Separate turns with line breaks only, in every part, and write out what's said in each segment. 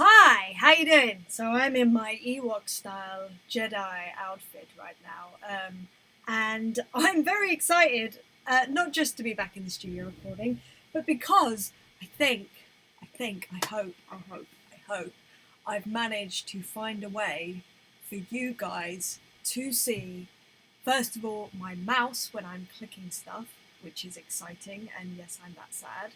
Hi, how you doing? So I'm in my Ewok style Jedi outfit right now, and I'm very excited, not just to be back in the studio recording, but because I hope I've managed to find a way for you guys to see, first of all, my mouse when I'm clicking stuff, which is exciting, and yes, I'm that sad.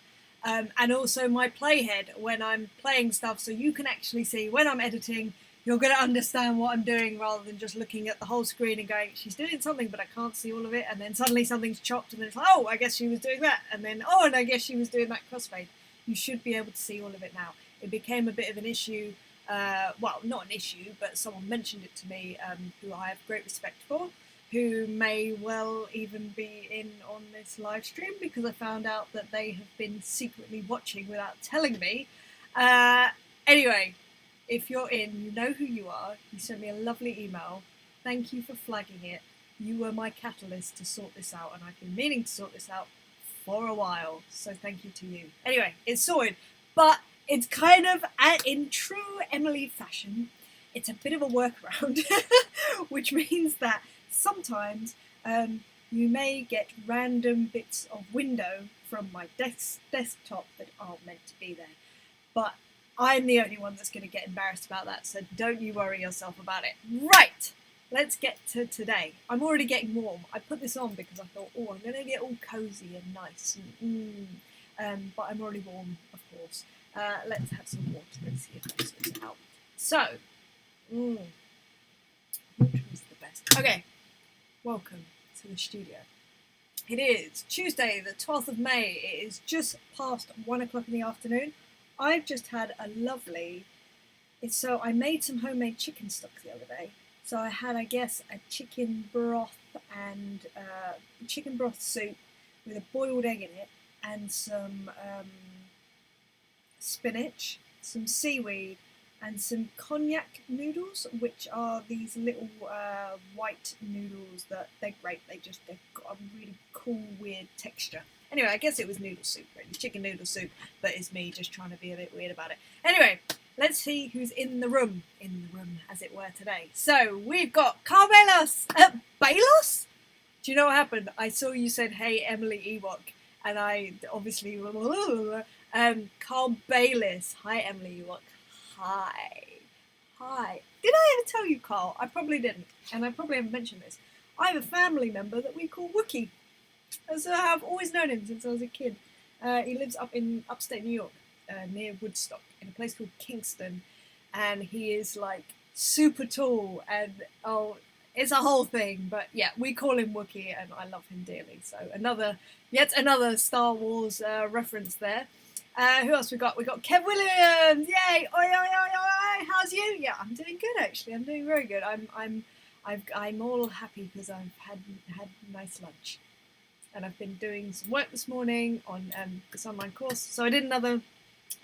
And also my playhead when I'm playing stuff, so you can actually see when I'm editing. You're going to understand what I'm doing rather than just looking at the whole screen and going, she's doing something, but I can't see all of it. And then suddenly something's chopped, and then it's like, oh, I guess she was doing that. And then, oh, and I guess she was doing that crossfade. You should be able to see all of it now. It became a bit of an issue. Well, not an issue, but someone mentioned it to me, who I have great respect for, who may well even be in on this live stream because I found out that they have been secretly watching without telling me. Anyway, if you're in, you know who you are. You sent me a lovely email. Thank you for flagging it. You were my catalyst to sort this out, and I've been meaning to sort this out for a while, so thank you to you. Anyway, it's sorted, but it's kind of, in true Emily fashion, it's a bit of a workaround, which means that sometimes you may get random bits of window from my desktop that aren't meant to be there. But I'm the only one that's going to get embarrassed about that, so don't you worry yourself about it. Right, let's get to today. I'm already getting warm. I put this on because I thought, oh, I'm going to get all cozy and nice. But I'm already warm, of course. Let's have some water and see if that sorts it out. So, water is the best. Okay. Welcome to the studio. It is Tuesday, the 12th of May. It is just past 1 o'clock in the afternoon. I've just had a lovely. So I made some homemade chicken stock the other day. So I had, I guess, a chicken broth and chicken broth soup with a boiled egg in it and some spinach, some seaweed, and some cognac noodles, which are these little white noodles that they're great. They've got a really cool, weird texture. Anyway, I guess it was noodle soup, really. Chicken noodle soup, but it's me just trying to be a bit weird about it. Anyway, let's see who's in the room, as it were, today. So, we've got Carl Balos. Balos? Do you know what happened? I saw you said, hey, Emily Ewok, and I obviously... Carl Bayliss. Hi, Emily Ewok. Hi. Did I ever tell you, Carl? I probably didn't, and I probably haven't mentioned this. I have a family member that we call Wookie. As I've always known him since I was a kid. He lives up in upstate New York, near Woodstock, in a place called Kingston, and he is like super tall, and it's a whole thing. But yeah, we call him Wookie, and I love him dearly. So yet another Star Wars reference there. Who else we got? We got Kev Williams. Yay! Oi, oi, oi, oi! How's you? Yeah, I'm doing good actually. I'm doing very good. I'm all happy because I've had nice lunch, and I've been doing some work this morning on this online course. So I did another.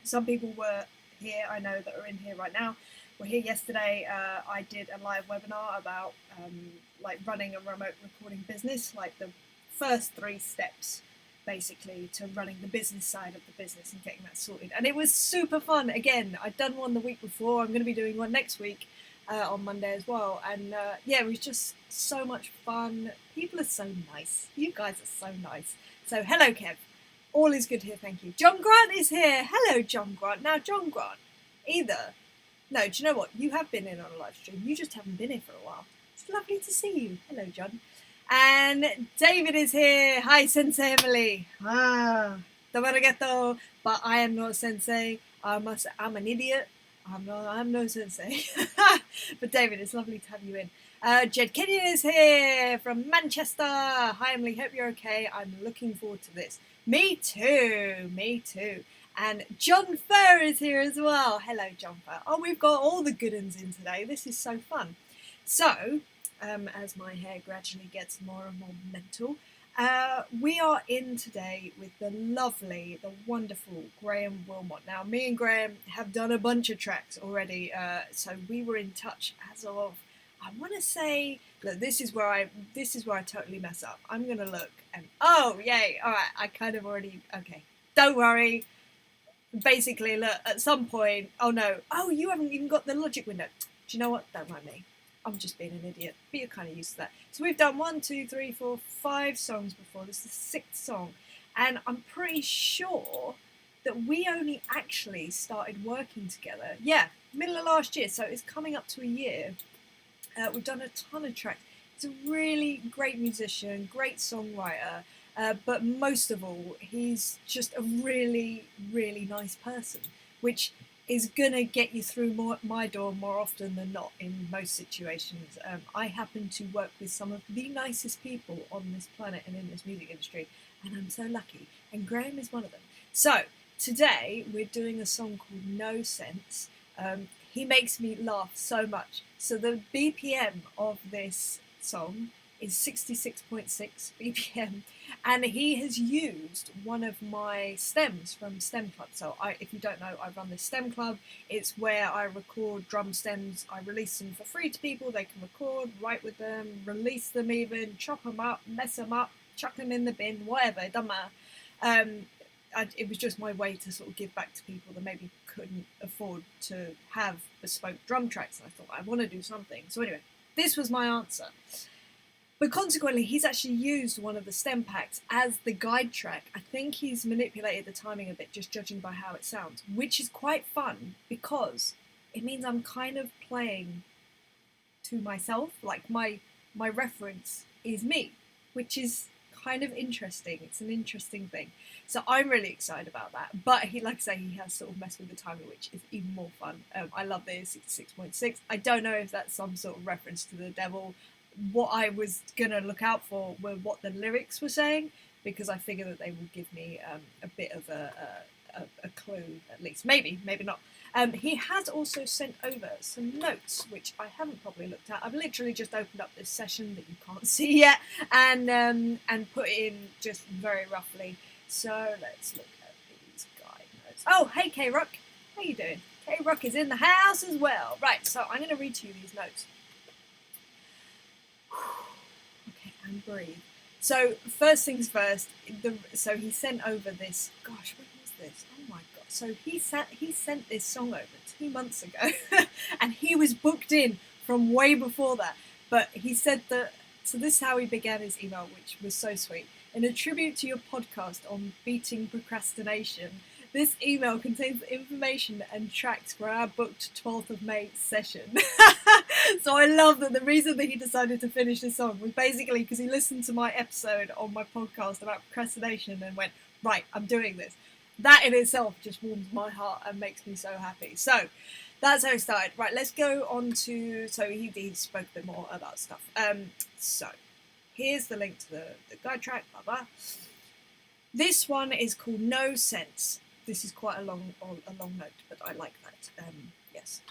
Some people were here. I know that are in here right now. We're here yesterday. I did a live webinar about like running a remote recording business, like the first 3 steps, basically, to running the business side of the business and getting that sorted. And it was super fun. Again, I'd done one the week before. I'm going to be doing one next week on Monday as well. And yeah, it was just so much fun. People are so nice. You guys are so nice. So hello, Kev. All is good here, thank you. John Grant is here. Hello, John Grant. Now, John Grant, no, do you know what? You have been in on a live stream. You just haven't been here for a while. It's lovely to see you. Hello, John. And David is here. Hi, Sensei Emily. Domarigato. But I am not a sensei. I'm an idiot. I'm no sensei. But David, it's lovely to have you in. Jed Kenyon is here from Manchester. Hi, Emily. Hope you're okay. I'm looking forward to this. Me too. And John Furr is here as well. Hello, John Furr. Oh, we've got all the good uns in today. This is so fun. So, as my hair gradually gets more and more mental, we are in today with the lovely, the wonderful Graham Willmott. Now, me and Graham have done a bunch of tracks already, so we were in touch as of, I want to say, look, this is where I totally mess up. I'm gonna look and oh, yay! All right, I kind of already okay. Don't worry. Basically, look, at some point, oh no, oh, you haven't even got the logic window. Do you know what? Don't mind me. I'm just being an idiot. But you're kind of used to that. So we've done 1, 2, 3, 4, 5 songs before. This is the 6th song. And I'm pretty sure that we only actually started working together, middle of last year. So it's coming up to a year. We've done a ton of tracks. He's a really great musician, great songwriter. But most of all, he's just a really, really nice person, which is going to get you through my door more often than not in most situations. I happen to work with some of the nicest people on this planet and in this music industry, and I'm so lucky. And Graham is one of them. So today we're doing a song called No Sense. He makes me laugh so much. So the BPM of this song is 66.6 BPM, and he has used one of my stems from STEM Club. So if you don't know, I run this STEM Club. It's where I record drum stems. I release them for free to people. They can record, write with them, release them even, chop them up, mess them up, chuck them in the bin, whatever, it doesn't matter. It was just my way to sort of give back to people that maybe couldn't afford to have bespoke drum tracks. And I thought, I want to do something. So anyway, this was my answer. But consequently, he's actually used one of the stem packs as the guide track. I think he's manipulated the timing a bit, just judging by how it sounds, which is quite fun because it means I'm kind of playing to myself. Like my reference is me, which is kind of interesting. It's an interesting thing. So I'm really excited about that. But he, like I say, he has sort of messed with the timing, which is even more fun. I love the 66.6. I don't know if that's some sort of reference to the devil. What I was going to look out for were what the lyrics were saying, because I figure that they would give me a bit of a clue, at least. Maybe not. He has also sent over some notes, which I haven't probably looked at. I've literally just opened up this session that you can't see yet and put it in just very roughly. So let's look at these guide notes. Oh, hey, K-Ruck. How you doing? K-Ruck is in the house as well. Right, so I'm going to read to you these notes. Okay, and breathe. So first things first. So he sent over this. Gosh, when was this? Oh my god! So he sent this song over 2 months ago, and he was booked in from way before that. But he said that. So this is how he began his email, which was so sweet. In a tribute to your podcast on beating procrastination, this email contains information and tracks for our booked 12th of May session. So I love that the reason that he decided to finish this song was basically because he listened to my episode on my podcast about procrastination and went, right, I'm doing this. That in itself just warms my heart and makes me so happy. So that's how it started. Right, let's go on to... So he spoke a bit more about stuff. So here's the link to the guide track, blah, blah. This one is called No Sense. This is quite a long note, but I like that. Yes.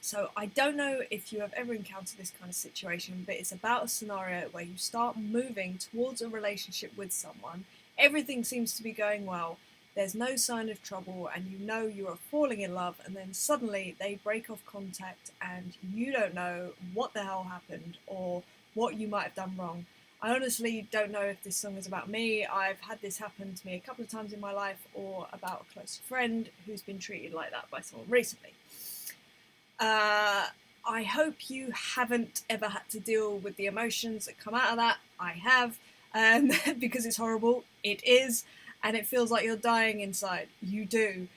So I don't know if you have ever encountered this kind of situation, but it's about a scenario where you start moving towards a relationship with someone. Everything seems to be going well. There's no sign of trouble, and you know you are falling in love, and then suddenly they break off contact, and you don't know what the hell happened or what you might have done wrong. I honestly don't know if this song is about me. I've had this happen to me a couple of times in my life, or about a close friend who's been treated like that by someone recently. I hope you haven't ever had to deal with the emotions that come out of that. I have, because it's horrible. It is, and it feels like you're dying inside. You do.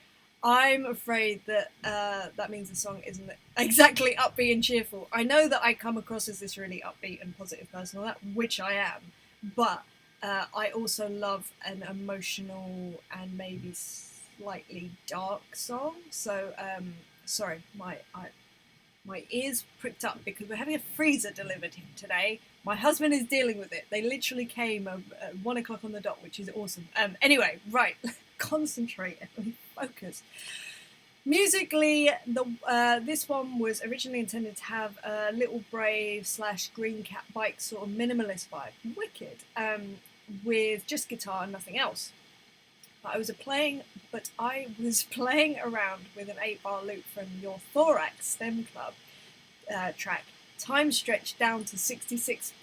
I'm afraid that that means the song isn't exactly upbeat and cheerful. I know that I come across as this really upbeat and positive person, which I am, but I also love an emotional and maybe slightly dark song. So, sorry, my ears pricked up because we're having a freezer delivered today. My husband is dealing with it. They literally came at 1 o'clock on the dot, which is awesome. Anyway, right, concentrate and focus. Musically, this one was originally intended to have a Little Brave / Green Cat Bike sort of minimalist vibe. Wicked. With just guitar and nothing else. I was playing around with an 8-bar loop from your Thorax STEM Club track, time stretched down to 66.66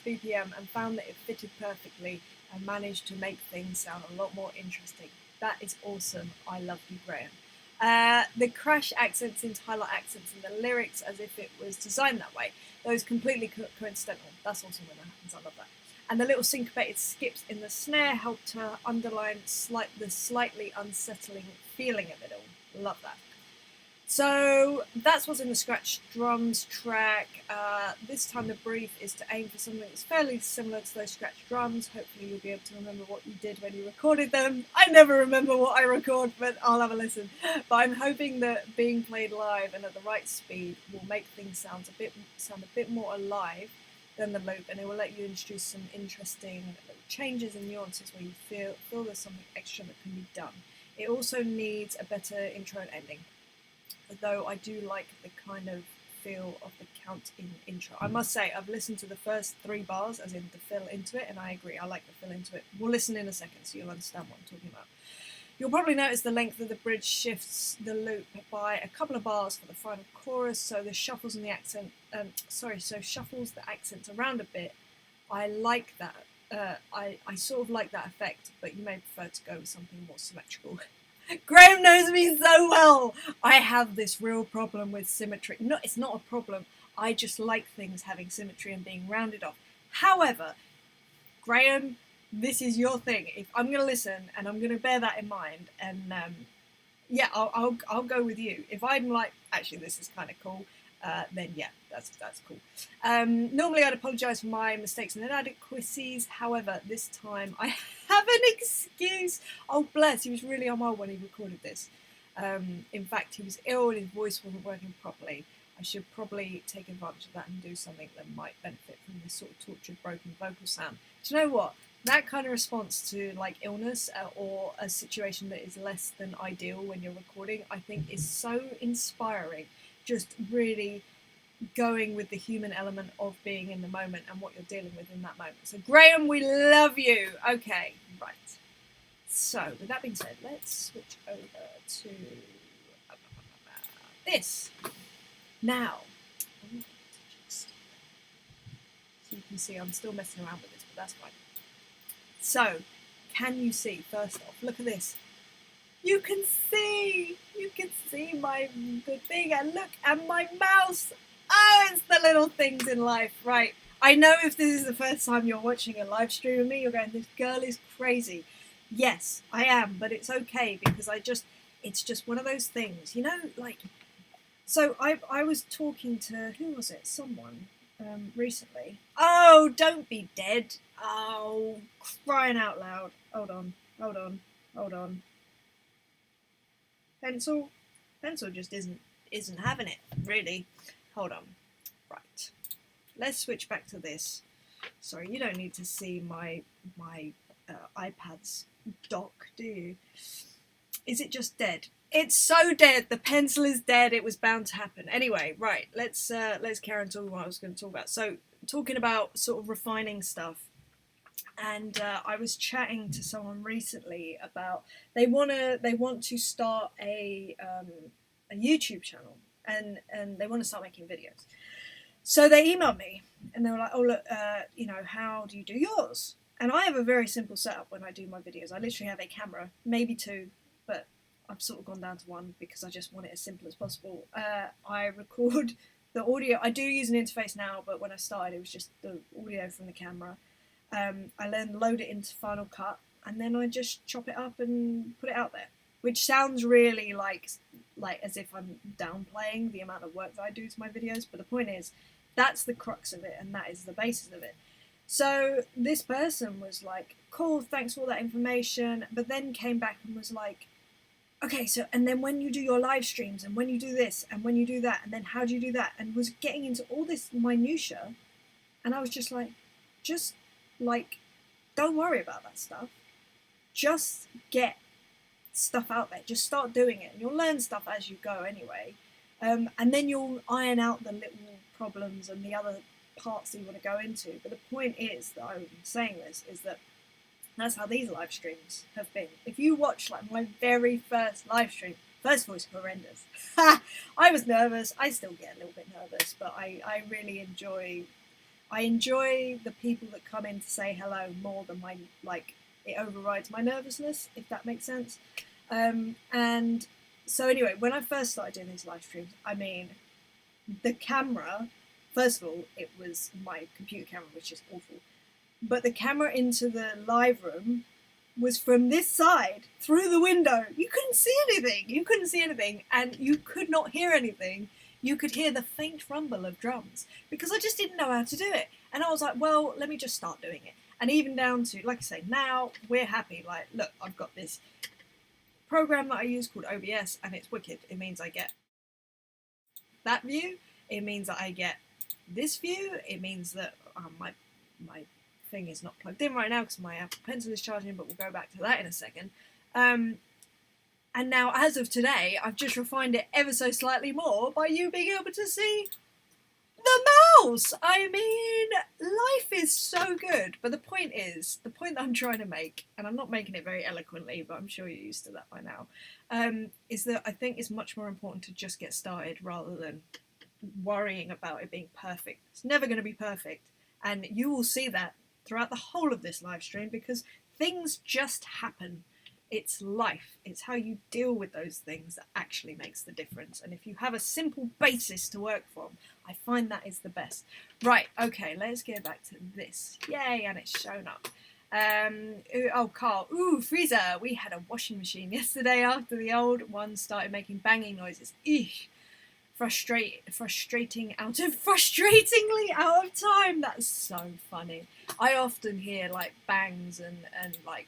BPM, and found that it fitted perfectly and managed to make things sound a lot more interesting. That is awesome. I love you, Graham. The crash accents into highlight accents in the lyrics as if it was designed that way. Those completely coincidental. That's awesome when that happens. I love that. And the little syncopated skips in the snare help to underline the slightly unsettling feeling of it all. Love that. So that's what's in the scratch drums track. This time the brief is to aim for something that's fairly similar to those scratch drums. Hopefully you'll be able to remember what you did when you recorded them. I never remember what I record, but I'll have a listen. But I'm hoping that being played live and at the right speed will make things sound a bit more alive than the loop, and it will let you introduce some interesting changes and nuances where you feel there's something extra that can be done. It also needs a better intro and ending, though I do like the kind of feel of the count in intro. I must say, I've listened to the first 3 bars, as in the fill into it, and I agree, I like the fill into it. We'll listen in a second so you'll understand what I'm talking about. You'll probably notice the length of the bridge shifts the loop by a couple of bars for the final chorus, so the shuffles and the accent, shuffles the accents around a bit. I like that. I sort of like that effect, but you may prefer to go with something more symmetrical. Graham knows me so well. I have this real problem with symmetry. No, it's not a problem. I just like things having symmetry and being rounded off. However, Graham, this is your thing. If I'm going to listen and I'm going to bear that in mind, and yeah, I'll go with you. If I'm like, actually, this is kind of cool, then yeah, that's cool. Normally I'd apologise for my mistakes and inadequacies. However, this time I have an excuse. Oh bless, he was really unwell when he recorded this. In fact, he was ill and his voice wasn't working properly. I should probably take advantage of that and do something that might benefit from this sort of tortured, broken vocal sound. Do you know what? That kind of response to like illness or a situation that is less than ideal when you're recording, I think is so inspiring. Just really going with the human element of being in the moment and what you're dealing with in that moment. So Graham, we love you. Okay, right. So with that being said, let's switch over to this. Now, so you can see I'm still messing around with this, but that's fine. So, can you see, first off, look at this. You can see my good thing, and look at my mouse. Oh, it's the little things in life, right? I know if this is the first time you're watching a live stream of me, you're going, this girl is crazy. Yes, I am, but it's okay because it's just one of those things, you know, like, so I was talking to, who was it? Someone recently. Oh, don't be dead. Oh, crying out loud. Hold on. Pencil just isn't having it, really. Hold on. Right. Let's switch back to this. Sorry, you don't need to see my iPad's dock, do you? Is it just dead? It's so dead. The pencil is dead. It was bound to happen. Anyway, right. Let's carry on talking what I was going to talk about. So, talking about sort of refining stuff. And I was chatting to someone recently about they want to start a YouTube channel and they want to start making videos. So they emailed me and they were like, "Oh look, how do you do yours?" And I have a very simple setup when I do my videos. I literally have a camera, maybe 2, but I've sort of gone down to 1 because I just want it as simple as possible. I record the audio. I do use an interface now, but when I started, it was just the audio from the camera. I then load it into Final Cut, and then I just chop it up and put it out there, which sounds really like as if I'm downplaying the amount of work that I do to my videos, but the point is, that's the crux of it, and that is the basis of it. So this person was like, cool, thanks for all that information, but then came back and was like, okay, so, and then when you do your live streams, and when you do this, and when you do that, and then how do you do that, and was getting into all this minutia, and I was just like, don't worry about that stuff. Just get stuff out there. Just start doing it. You'll learn stuff as you go anyway. And then you'll iron out the little problems and the other parts that you want to go into. But the point is that I'm saying this is that that's how these live streams have been. If you watch like my very first live stream, first voice horrendous. I was nervous. I still get a little bit nervous, but I really enjoy I enjoy the people that come in to say hello more than it overrides my nervousness, if that makes sense. And so anyway, when I first started doing these live streams, I mean, the camera, first of all, it was my computer camera, which is awful. But the camera into the live room was from this side, through the window. You couldn't see anything, and you could not hear anything. You could hear the faint rumble of drums, because I just didn't know how to do it. And I was like, well, let me just start doing it. And even down to, like I say, now we're happy. Like, look, I've got this program that I use called OBS, and it's wicked. It means I get that view. It means that I get this view. It means that my thing is not plugged in right now because my Apple Pencil is charging, but we'll go back to that in a second. And now, as of today, I've just refined it ever so slightly more by you being able to see the mouse. I mean, life is so good. But the point that I'm trying to make, and I'm not making it very eloquently, but I'm sure you're used to that by now, is that I think it's much more important to just get started rather than worrying about it being perfect. It's never going to be perfect. And you will see that throughout the whole of this live stream, because things just happen. It's life. It's how you deal with those things that actually makes the difference. And if you have a simple basis to work from, I find that is the best. Right, okay, let's get back to this. Yay, and it's shown up. Oh, Carl. Ooh, Freezer. We had a washing machine yesterday after the old one started making banging noises. Eesh. Frustratingly out of time. That's so funny. I often hear like bangs and like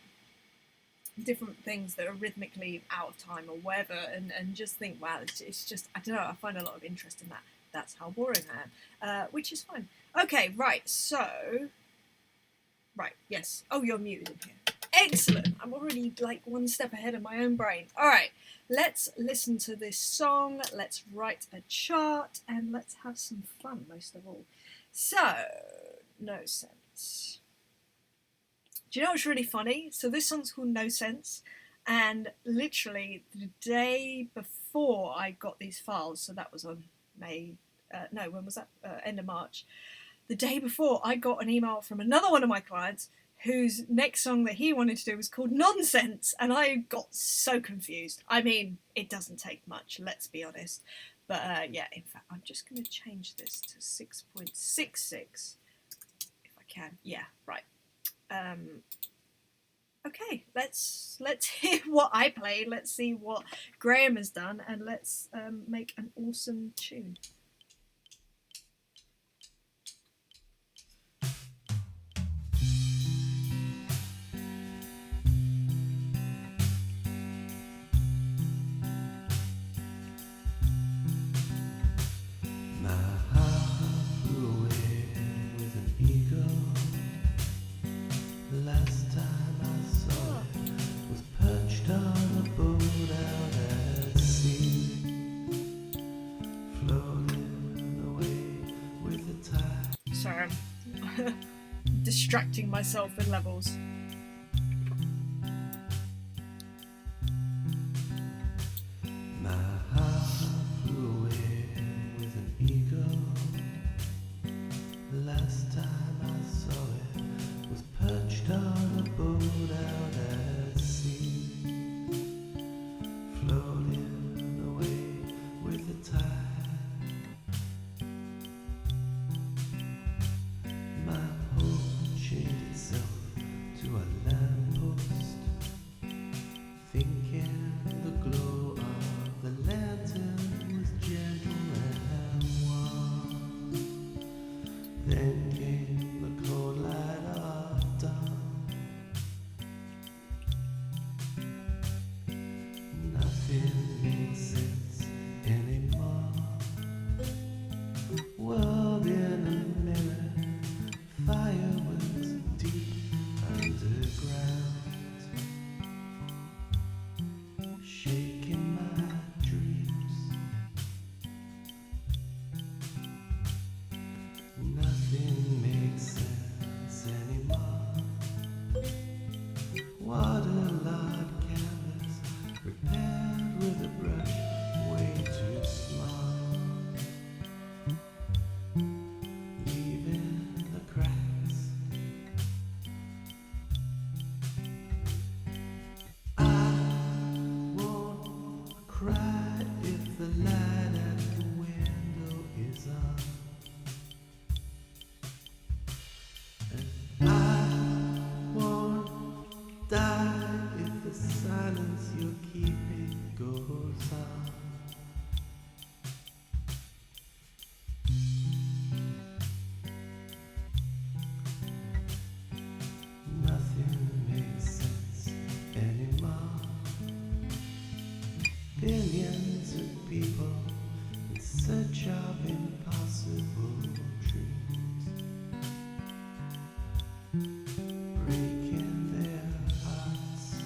different things that are rhythmically out of time or whatever, and just think, wow, it's just, I don't know, I find a lot of interest in that. That's how boring I am, which is fine. Okay, right, so, right, yes. Oh, you're muted in here. Excellent. I'm already like one step ahead of my own brain. All right, let's listen to this song. Let's write a chart, and let's have some fun, most of all. So, No Sense. Do you know what's really funny? So this song's called No Sense, and literally the day before I got these files, so that was on when was that? End of March. The day before, I got an email from another one of my clients whose next song that he wanted to do was called Nonsense, and I got so confused. I mean, it doesn't take much, let's be honest. But yeah, in fact, I'm just going to change this to 6.66 if I can. Yeah, right. Okay, let's hear what I played. Let's see what Graham has done, and let's make an awesome tune. Sorry, I'm distracting myself with levels.
as you keep it goes on. Nothing makes sense anymore. Billions of people in search of impossible dreams, breaking their hearts.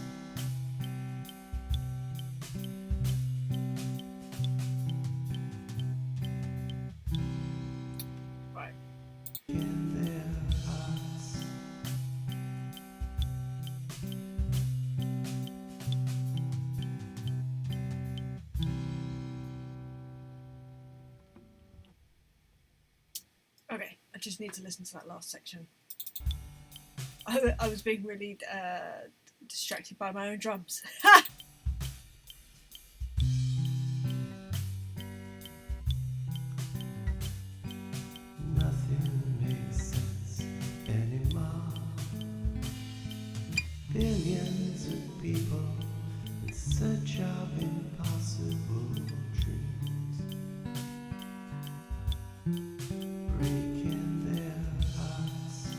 Right.
In their hearts.
Okay, I just need to listen to that last section. I was being really distracted by my own drums.
Nothing makes sense anymore. Billions of people in search of impossible dreams, breaking their hearts.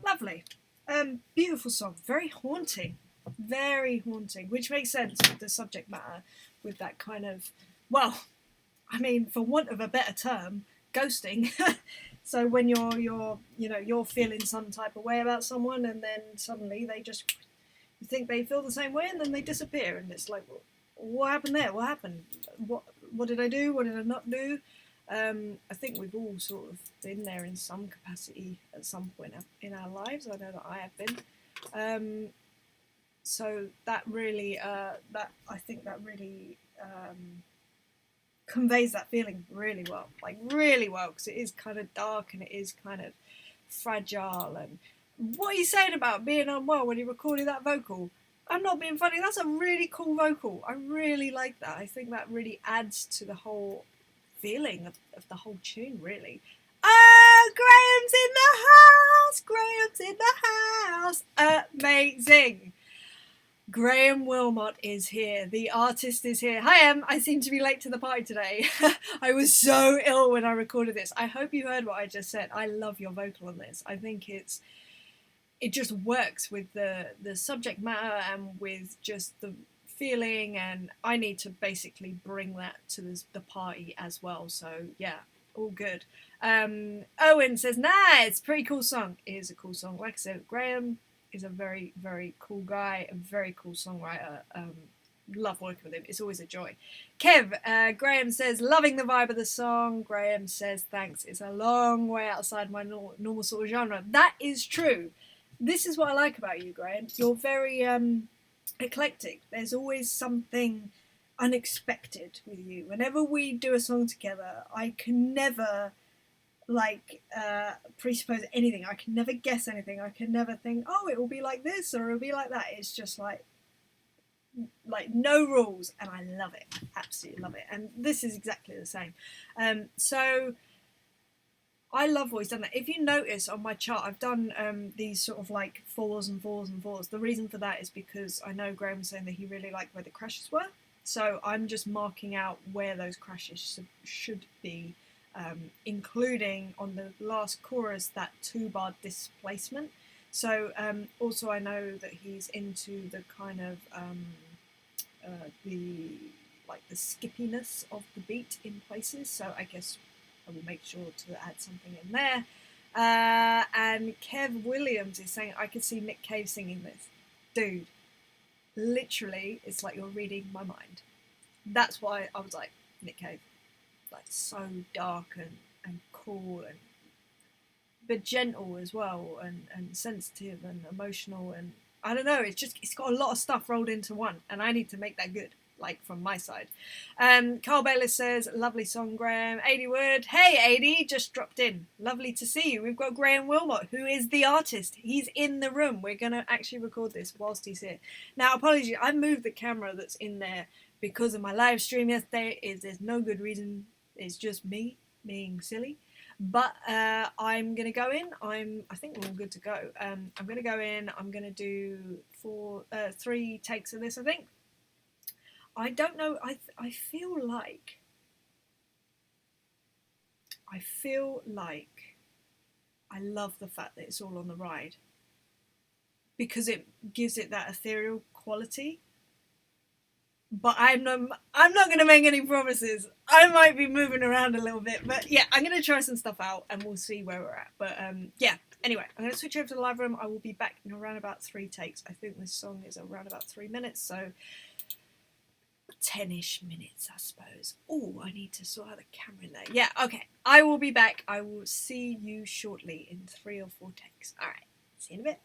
Lovely. Beautiful song. Very haunting. Very haunting. Which makes sense with the subject matter, with that kind of, well, I mean, for want of a better term, ghosting. So when you're feeling some type of way about someone, and then suddenly they just, you think they feel the same way, and then they disappear, and it's like, what happened there? What happened? What did I do? What did I not do? I think we've all sort of been there in some capacity at some point in our lives. I know that I have been. So that really, I think that really conveys that feeling really well, because it is kind of dark and it is kind of fragile. And what are you saying about being unwell when you recorded that vocal? I'm not being funny. That's a really cool vocal. I really like that. I think that really adds to the whole feeling of the whole tune, really. Oh, Graham's in the house. Amazing. Graham Willmott is here. The artist is here. Hi, Em. I seem to be late to the party today. I was so ill when I recorded this. I hope you heard what I just said. I love your vocal on this. I think it just works with the subject matter and with just the feeling, and I need to basically bring that to the party as well. So yeah, all good. Owen says, nice, pretty cool song. It is a cool song. Like I said, Graham is a very, very cool guy, a very cool songwriter. Love working with him. It's always a joy. Kev, Graham says, loving the vibe of the song. Graham says, thanks. It's a long way outside my normal sort of genre. That is true. This is what I like about you, Graham. You're very eclectic. There's always something unexpected with you. Whenever we do a song together, I can never presuppose anything. I can never guess anything. I can never think, oh, it will be like this or it'll be like that. It's just like no rules, and I love it. Absolutely love it. And this is exactly the same. So I love what he's done. That. If you notice on my chart, I've done these sort of like fours and fours and fours. The reason for that is because I know Graham was saying that he really liked where the crashes were. So I'm just marking out where those crashes should be, including on the last chorus that 2-bar displacement. So also I know that he's into the kind of the skippiness of the beat in places. So I guess I will make sure to add something in there. And Kev Williams is saying, I could see Nick Cave singing this. Dude, literally, it's like you're reading my mind. That's why I was like, Nick Cave. Like, so dark and cool, but gentle as well, and sensitive and emotional. And I don't know, it's got a lot of stuff rolled into one, and I need to make that good. like from my side. Carl Bayliss says, lovely song, Graham. 80 Wood, hey 80, just dropped in. Lovely to see you. We've got Graham Willmott, who is the artist. He's in the room. We're going to actually record this whilst he's here. Now, apologies, I moved the camera that's in there because of my live stream yesterday. There's no good reason. It's just me being silly. But I'm going to go in. I think we're all good to go. I'm going to go in. I'm going to do 3 takes of this, I think. I don't know. I feel like I love the fact that it's all on the ride because it gives it that ethereal quality. But I'm not going to make any promises. I might be moving around a little bit, but yeah, I'm going to try some stuff out and we'll see where we're at. But yeah, anyway, I'm going to switch over to the live room. I will be back in around about 3 takes. I think this song is around about 3 minutes, so 10-ish minutes, I suppose. Oh, I need to sort out the camera in there. Yeah, okay. I will be back. I will see you shortly in 3 or 4 takes. All right, see you in a bit.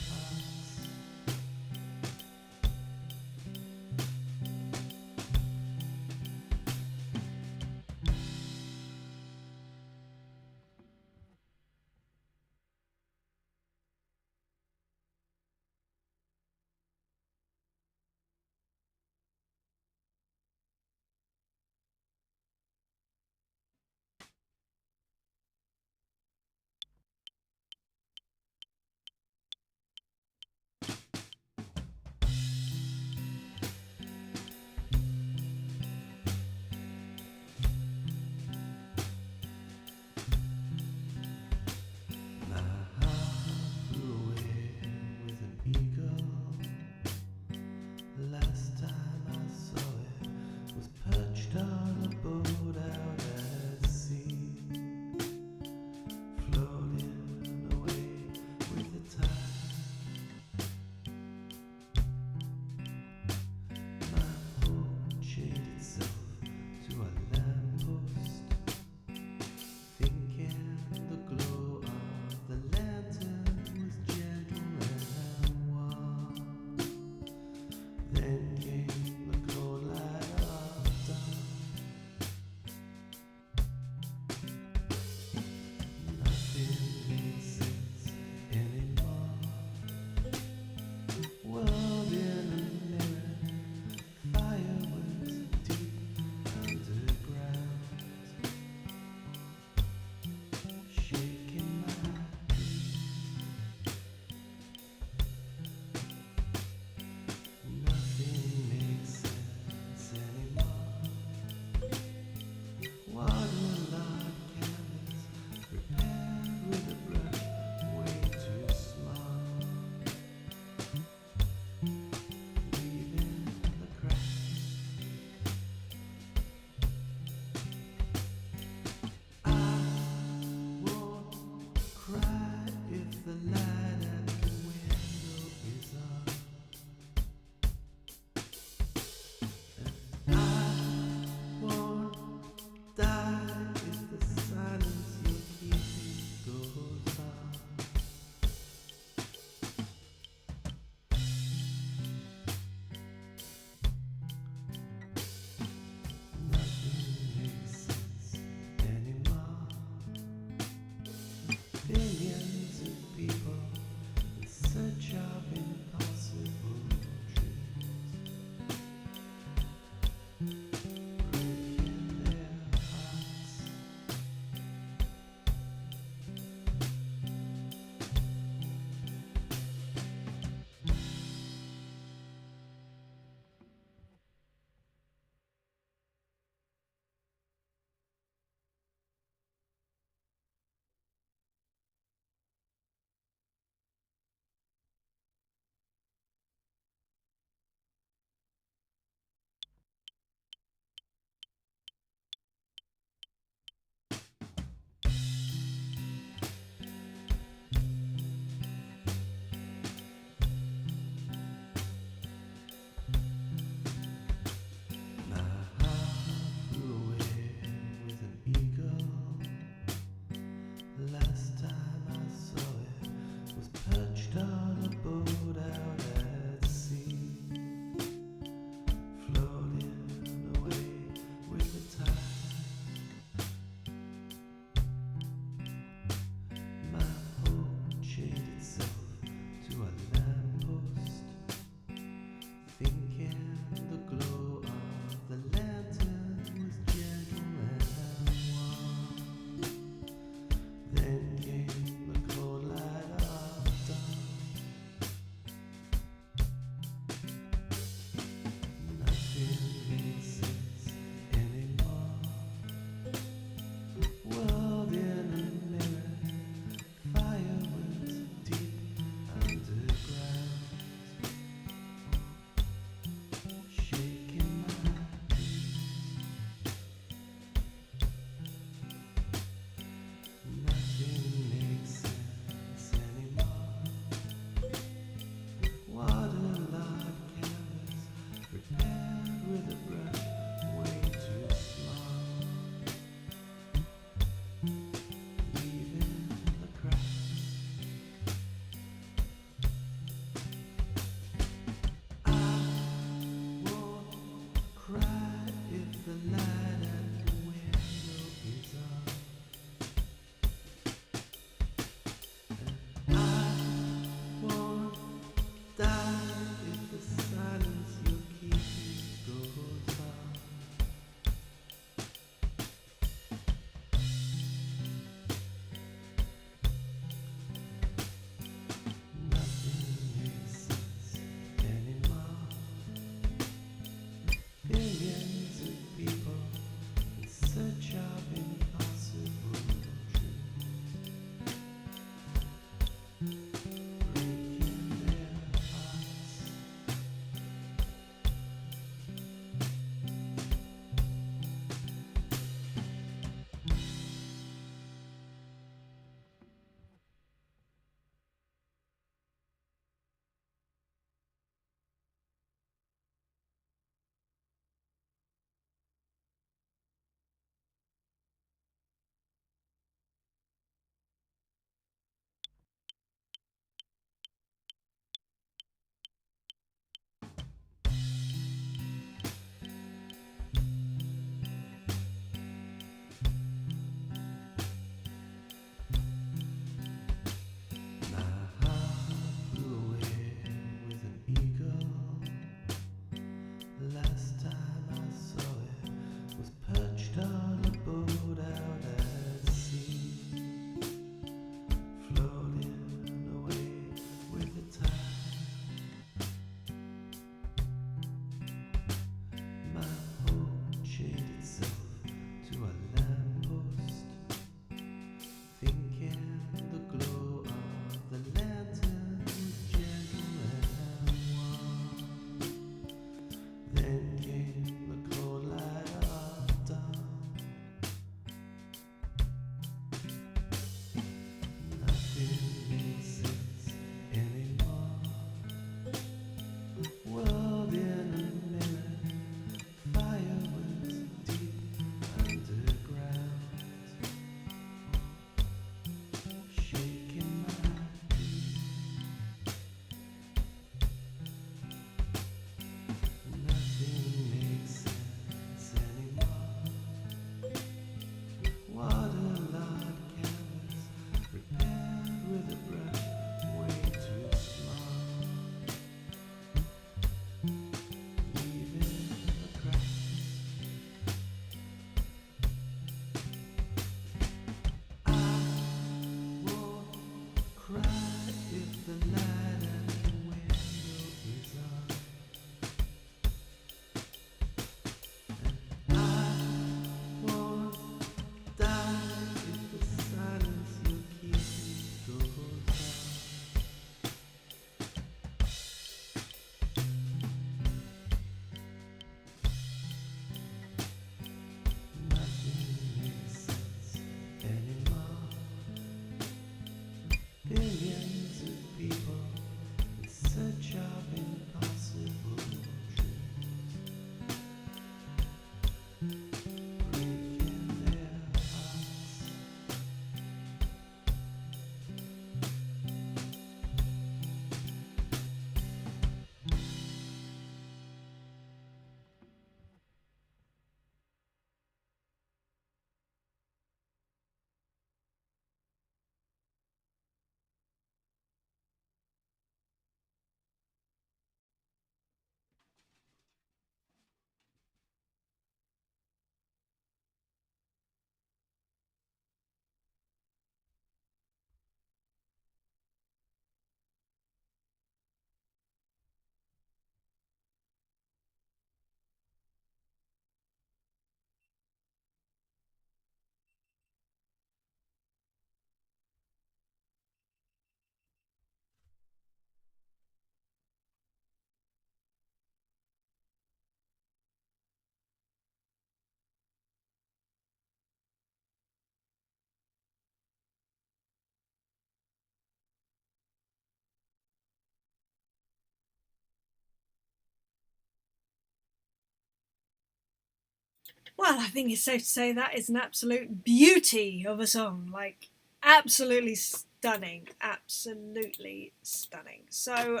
Well, I think it's safe to say that is an absolute beauty of a song. Like, absolutely stunning. Absolutely stunning. So,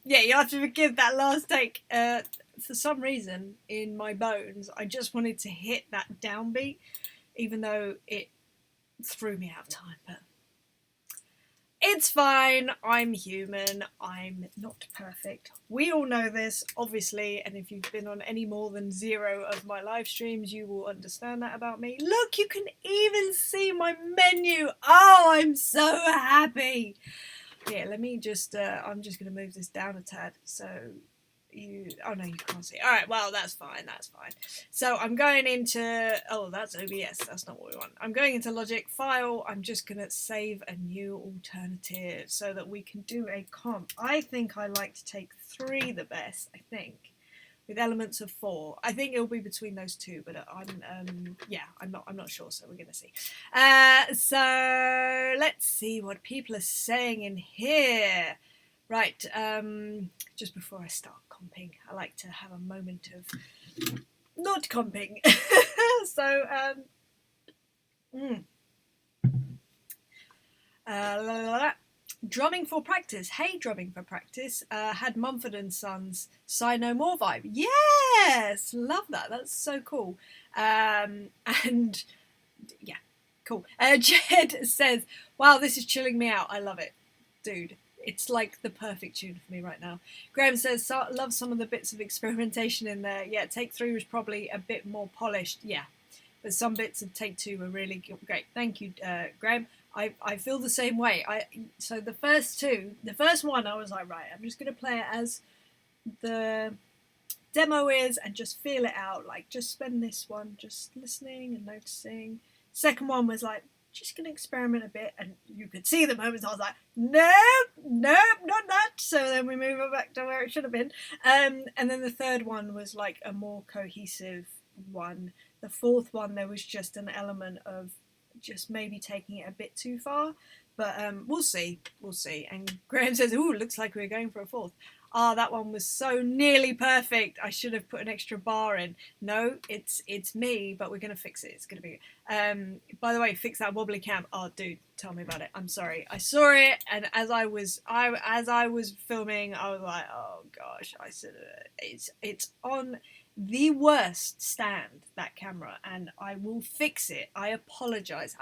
yeah, you have to forgive that last take. For some reason, in my bones, I just wanted to hit that downbeat, even though it threw me out of time. But it's fine, I'm human, I'm not perfect. We all know this, obviously, and if you've been on any more than 0 of my live streams, you will understand that about me. Look, you can even see my menu! Oh, I'm so happy! Yeah, let me just, I'm just going to move this down a tad, so oh no, you can't see. Alright, well, that's fine. So I'm going into, oh, that's OBS, that's not what we want. I'm going into Logic, File, I'm just going to save a new alternative so that we can do a comp. I think I like to take 3 the best, I think, with elements of 4. I think it'll be between those 2, but I'm not sure, so we're going to see. So let's see what people are saying in here. Right, just before I start comping, I like to have a moment of not comping. So, drumming for practice. Hey, drumming for practice. Had Mumford and Sons Sigh No More vibe. Yes, love that. That's so cool. And yeah, cool. Jed says, "Wow, this is chilling me out. I love it, dude." It's like the perfect tune for me right now. Graham says, love some of the bits of experimentation in there. Yeah, take 3 was probably a bit more polished. Yeah, but some bits of take 2 were really great. Thank you, Graham. I feel the same way. So the first one, I was like, right, I'm just going to play it as the demo is and just feel it out. Like, just spend this one just listening and noticing. Second one was like, just going to experiment a bit, and you could see the moments I was like, nope, not that. So then we move it back to where it should have been. And then the third one was like a more cohesive one. The fourth one, there was just an element of just maybe taking it a bit too far, but we'll see. And Graham says, ooh, looks like we're going for a fourth. That one was so nearly perfect. I should have put an extra bar in. No, it's me, but we're gonna fix it. It's gonna be. By the way, fix that wobbly cam. Oh, dude, tell me about it. I'm sorry. I saw it, and as I was filming, I was like, oh gosh. I said it's on the worst stand, that camera, and I will fix it. I apologize.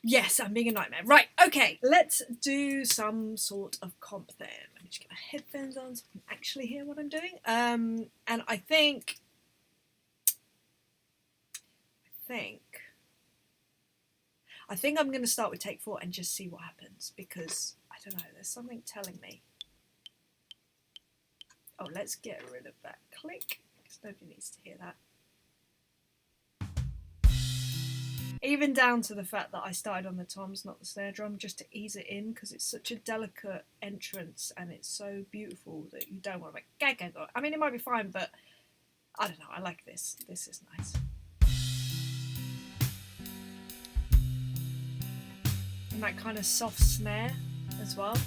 Yes, I'm being a nightmare. Right, okay, let's do some sort of comp then. Let me just get my headphones on so I can actually hear what I'm doing. And I think I'm going to start with take 4 and just see what happens, because, I don't know, there's something telling me. Oh, let's get rid of that click, because nobody needs to hear that. Even down to the fact that I started on the toms, not the snare drum, just to ease it in, because it's such a delicate entrance and it's so beautiful that you don't want to make go. I mean, it might be fine, but I don't know. I like this. This is nice. And that kind of soft snare as well.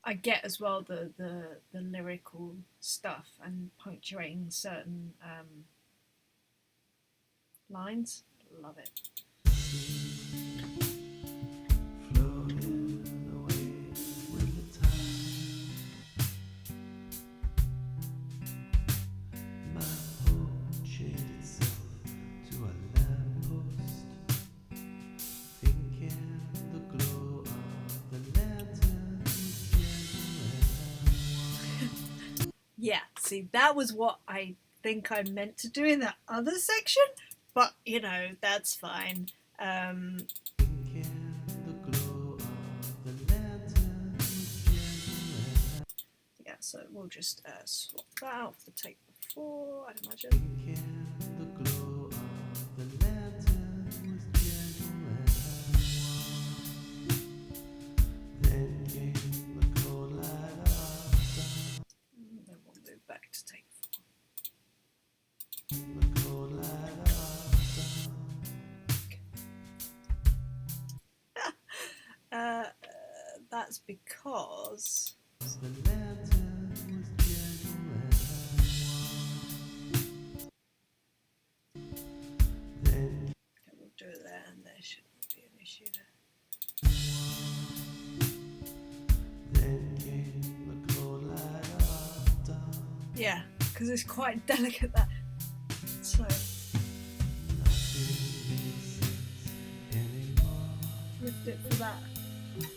I get as well the lyrical stuff and punctuating certain lines. Love it. Yeah, see, that was what I think I meant to do in that other section, but, you know, that's fine. Yeah, so we'll just swap that out for take 4, I'd imagine. Then we'll move back to take 4. that's because
The lantern was gentle and warm. Then
okay, we'll do it there, and there shouldn't be an issue there.
came the cold light of dawn.
Yeah, because it's quite delicate that. So
Nothing makes sense anymore.
lift it for that.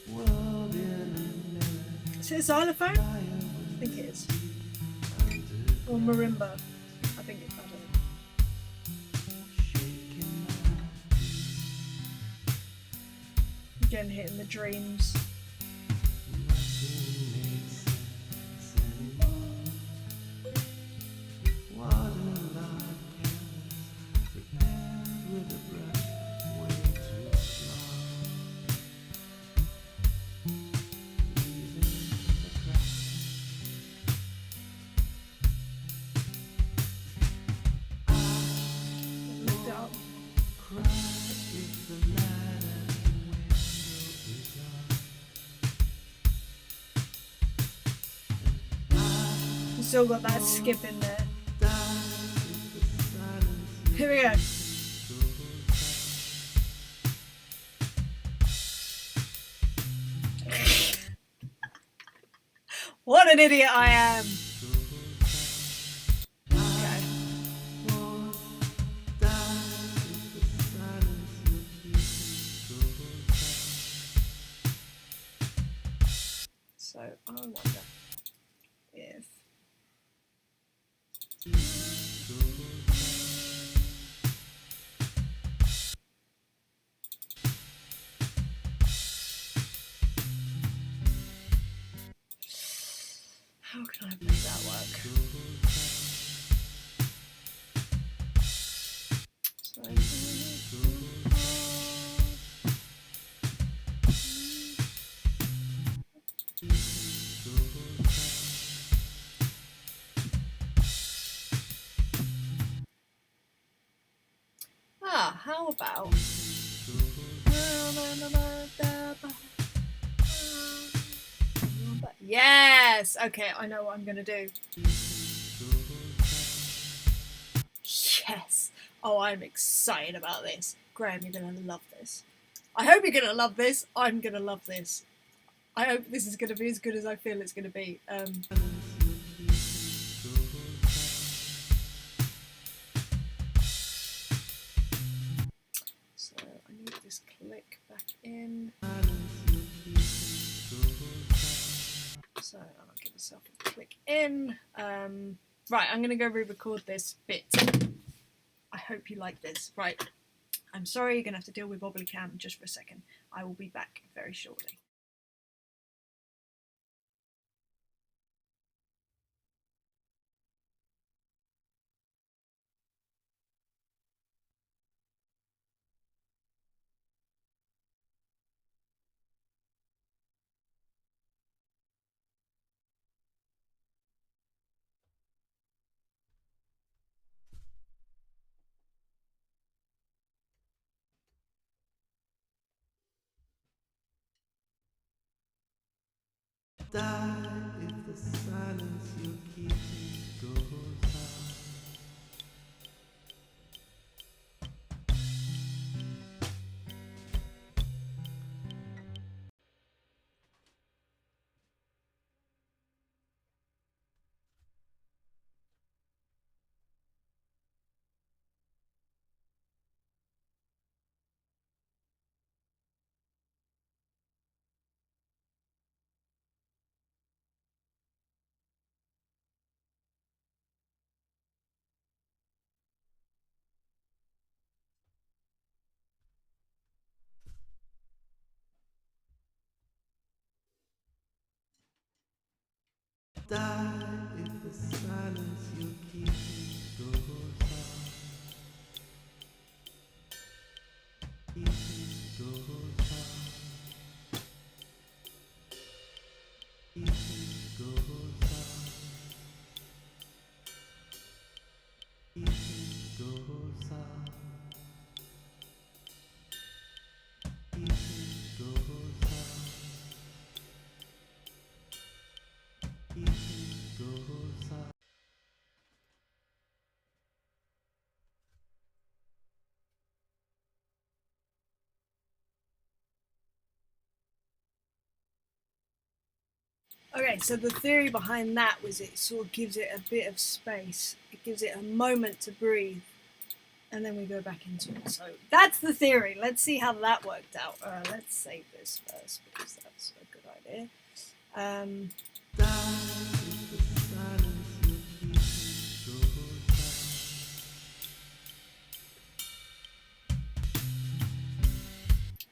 World in a minute.
Is it a xylophone? I think it is. Or marimba. I think it's, I don't know. Again, hitting the dreams. Lift it up. You still got that skip in there. Here we go. What an idiot I am. Okay. So I wonder if how can I make that work? How about yes, okay, I know what I'm gonna do. Yes. Oh, I'm excited about this. Graham, you're gonna love this. I hope you're gonna love this. I'm gonna love this. I hope this is gonna be as good as I feel it's gonna be. So I need this click back in. So I'll give myself a click in. Right, I'm gonna go re-record this bit. I hope you like this. Right, I'm sorry, you're gonna have to deal with wobbly cam just for a second. I will be back very shortly.
Die if the silence you keep goes out. Die if the silence you keep goes out. Goes out. Goes out. Goes out. Goes out.
Okay, so the theory behind that was it sort of gives it a bit of space. It gives it a moment to breathe, and then we go back into it. So that's the theory. Let's see how that worked out. Let's save this first because that's a good idea.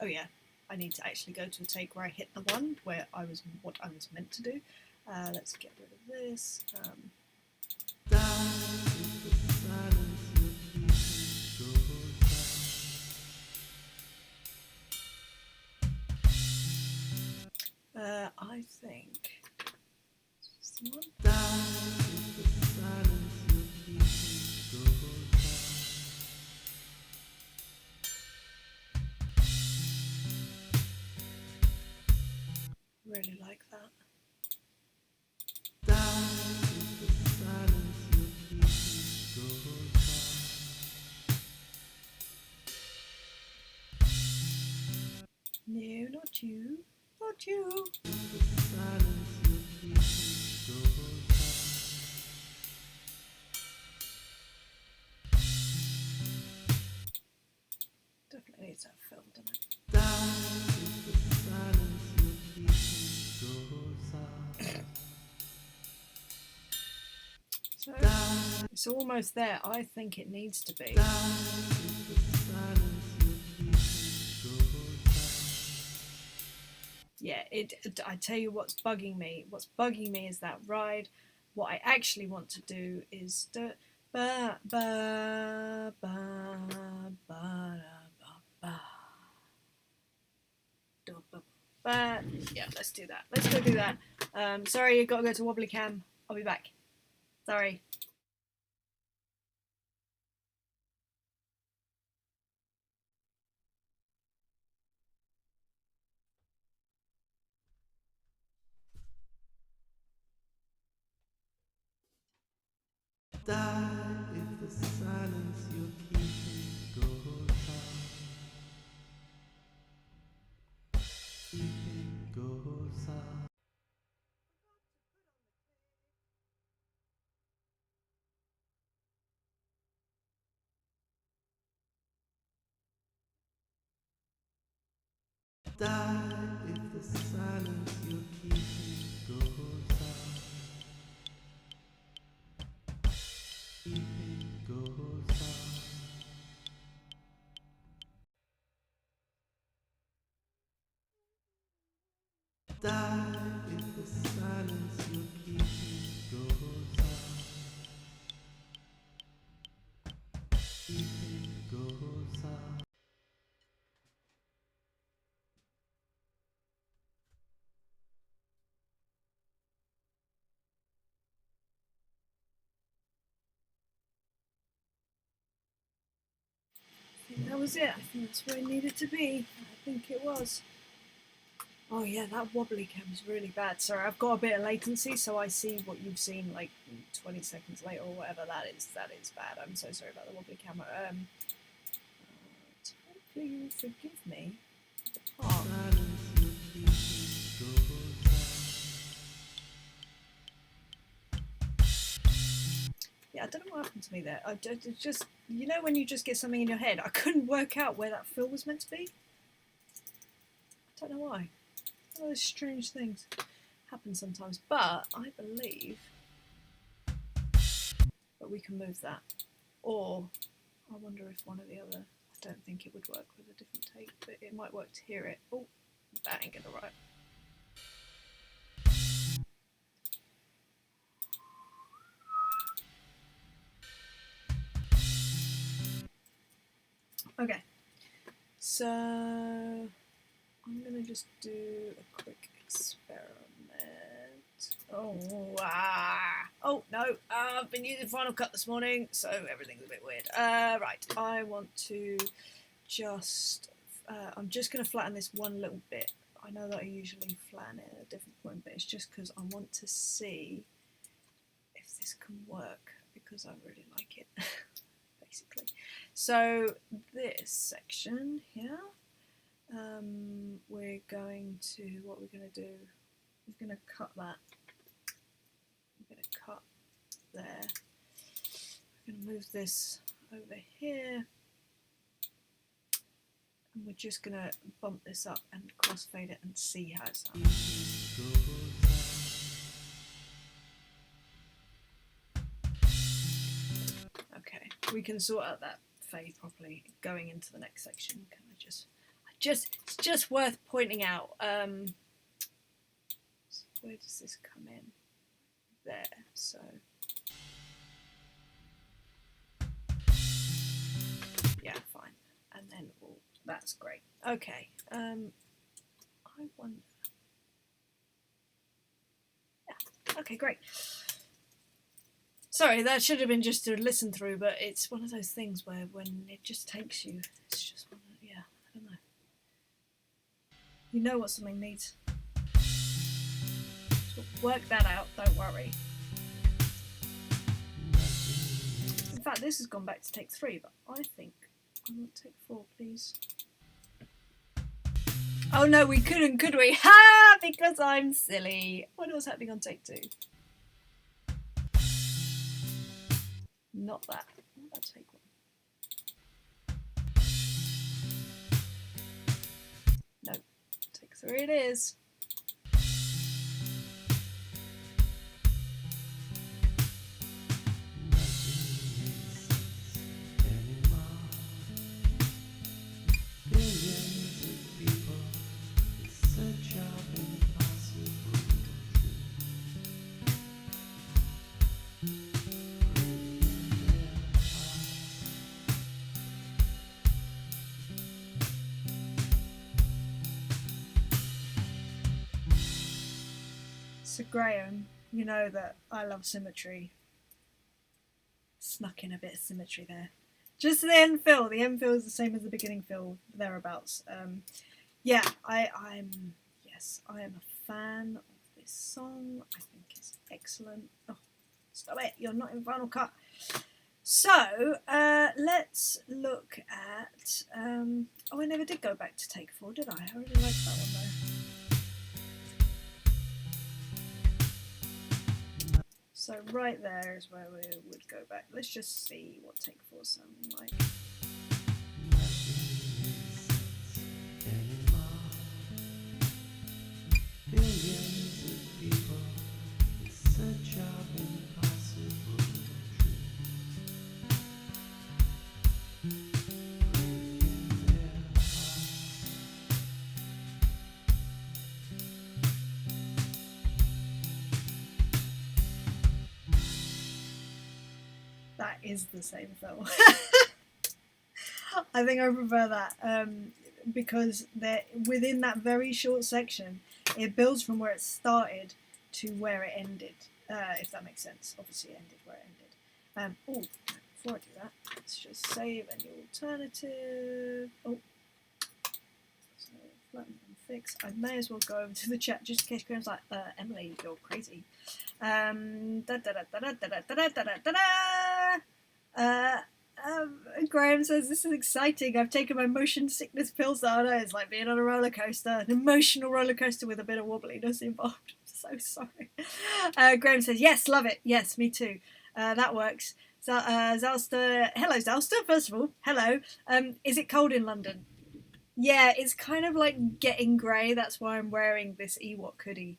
Oh yeah, I need to actually go to a take where I hit the one where what I was meant to do. Let's get rid of this. I think really like that. No, not you. Not you. Definitely needs that film, doesn't it? So it's almost there. I think it needs to be. Yeah, I tell you what's bugging me. What's bugging me is that ride. What I actually want to do is ba ba ba ba ba ba. Yeah, let's do that. Let's go do that. Sorry, you gotta go to Wobbly Cam. I'll be back. Sorry.
Die if the silence you're keeping goes out. Keeping goes out. Die if the silence you're keeping goes out. Keeping goes out. Die if the silence you're keeping goes out. Keeping goes out.
I think that was it. I think that's where it needed to be. I think it was. Oh yeah, that wobbly cam is really bad. Sorry, I've got a bit of latency, so I see what you've seen like 20 seconds later or whatever. That is bad. I'm so sorry about the wobbly camera. Hopefully you forgive me. Oh. Yeah, I don't know what happened to me there. It's just, you know, when you just get something in your head, I couldn't work out where that fill was meant to be. I don't know why. All those strange things happen sometimes, but I believe that we can move that. Or I wonder if one or the other. I don't think it would work with a different take, but it might work to hear it. Oh, that ain't gonna work. Okay, so I'm gonna just do a quick experiment. Oh no, I've been using Final Cut this morning, so everything's a bit weird. Right, I want to just, I'm just gonna flatten this one little bit. I know that I usually flatten it at a different point, but it's just because I want to see if this can work, because I really like it, basically. So this section here, we're going to, what we're going to do, we're going to cut that there. I'm going to move this over here. And we're just going to bump this up and crossfade it and see how it sounds. Okay, we can sort out that fade properly going into the next section. Can I just it's just worth pointing out. So where does this come in? There. So yeah, fine. And then that's great. Okay. I wonder. Yeah. Okay, great. Sorry, that should have been just to listen through, but it's one of those things where when it just takes you, it's just one of, yeah, I don't know. You know what something needs. So work that out, don't worry. In fact, this has gone back to take 3, but I think I want take 4, please. Oh no, we couldn't, could we? Ha! Because I'm silly. I wonder what's happening on take 2. Not that. What about take 1? No. Take 3 it is. So Graham, you know that I love symmetry. Snuck in a bit of symmetry there. Just the end fill. The end fill is the same as the beginning fill, thereabouts. Yeah, I am a fan of this song. I think it's excellent. Oh, stop it! You're not in Final Cut. So let's look at. Oh, I never did go back to take 4, did I? I really liked that one though. So right there is where we would go back. Let's just see what take 4 sounds like.
Billions of people in search of impossible
That is the same film. I think I prefer that because within that very short section, it builds from where it started to where it ended, if that makes sense. Obviously, it ended where it ended. Oh, before I do that, let's just save any alternative. Oh, so flatten and fix. I may as well go over to the chat just in case Graham's like, Emily, you're crazy. Graham says, this is exciting. I've taken my motion sickness pills. Oh no, it's like being on a roller coaster, an emotional roller coaster with a bit of wobbliness involved. I'm so sorry. Graham says, yes, love it. Yes, me too. That works. Zalster, hello Zalster, first of all, hello. Is it cold in London? Yeah, it's kind of like getting grey. That's why I'm wearing this Ewok hoodie,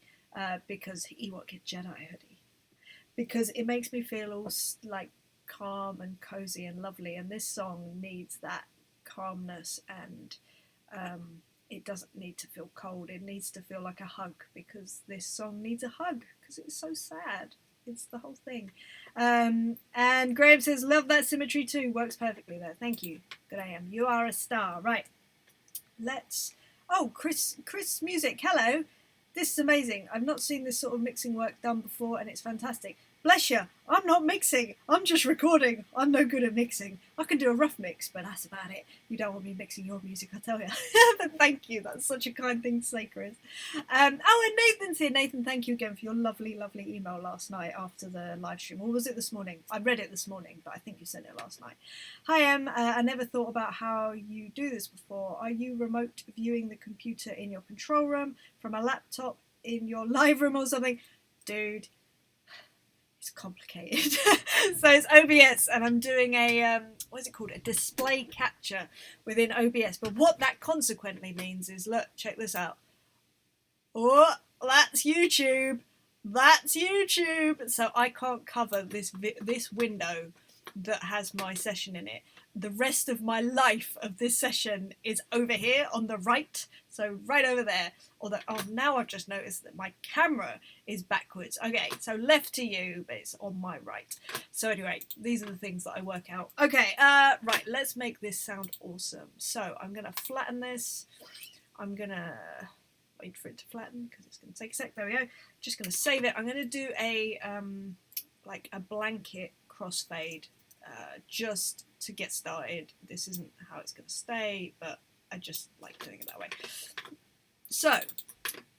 because Ewok Jedi hoodie, because it makes me feel all like calm and cozy and lovely, and this song needs that calmness, and it doesn't need to feel cold. It needs to feel like a hug, because this song needs a hug because it's so sad. It's the whole thing. And Graham says, love that symmetry too. Works perfectly there. Thank you. Graham, you are a star. Right. Let's. Oh, Chris Music. Hello. This is amazing. I've not seen this sort of mixing work done before, and it's fantastic. Bless you. I'm not mixing. I'm just recording. I'm no good at mixing. I can do a rough mix, but that's about it. You don't want me mixing your music, I tell you. But thank you. That's such a kind thing to say, Chris. Oh, and Nathan's here. Nathan, thank you again for your lovely, lovely email last night after the live stream. Or was it this morning? I read it this morning, but I think you sent it last night. Hi, Em. I never thought about how you do this before. Are you remote viewing the computer in your control room from a laptop in your live room or something? Dude. It's complicated. So it's OBS, and I'm doing a what's it called? A display capture within OBS. But what that consequently means is, look, check this out. Oh, that's YouTube. That's YouTube. So I can't cover this window that has my session in it. The rest of my life of this session is over here on the right, so right over there. Although, oh, now I've just noticed that my camera is backwards. Okay, so left to you, but it's on my right. So anyway, these are the things that I work out. Okay, right, let's make this sound awesome. So I'm gonna flatten this. I'm gonna wait for it to flatten because it's gonna take a sec. There we go. Just gonna save it. I'm gonna do a like a blanket crossfade. Just to get started. This isn't how it's going to stay, but I just like doing it that way. So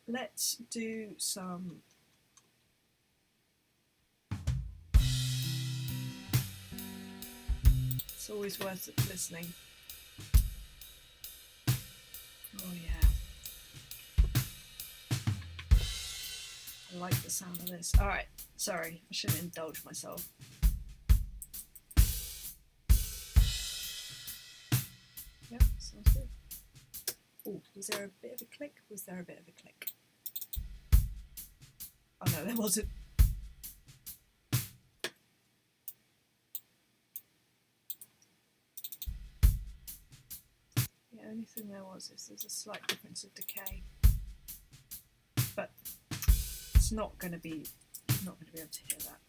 let's do some it's always worth listening. Oh yeah, I like the sound of this. Alright, sorry, I shouldn't indulge myself. Yeah, sounds good. Oh, was there a bit of a click? Was there a bit of a click? Oh no, there wasn't. The only thing there was is there's a slight difference of decay. But it's not going to be, you're not going to be able to hear that.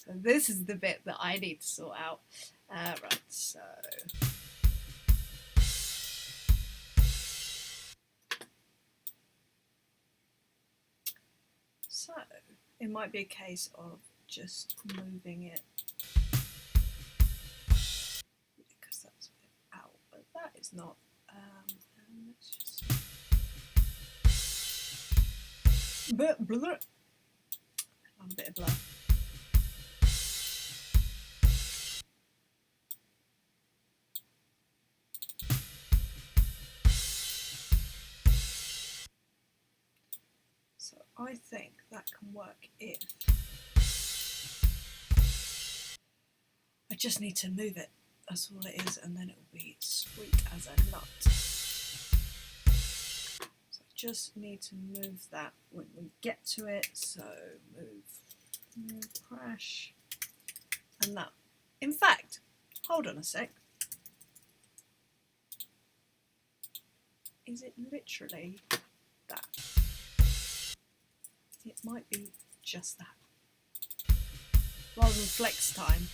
So this is the bit that I need to sort out. Right, so it might be a case of just moving it because that's a bit out, but that is not. Let's just blur. A bit of blur. So I think that can work if I just need to move it. That's all it is, and then it will be sweet as a nut. So I just need to move that when we get to it. So move, crash, and that. In fact, hold on a sec. Is it literally that? It might be just that. Rather than flex time.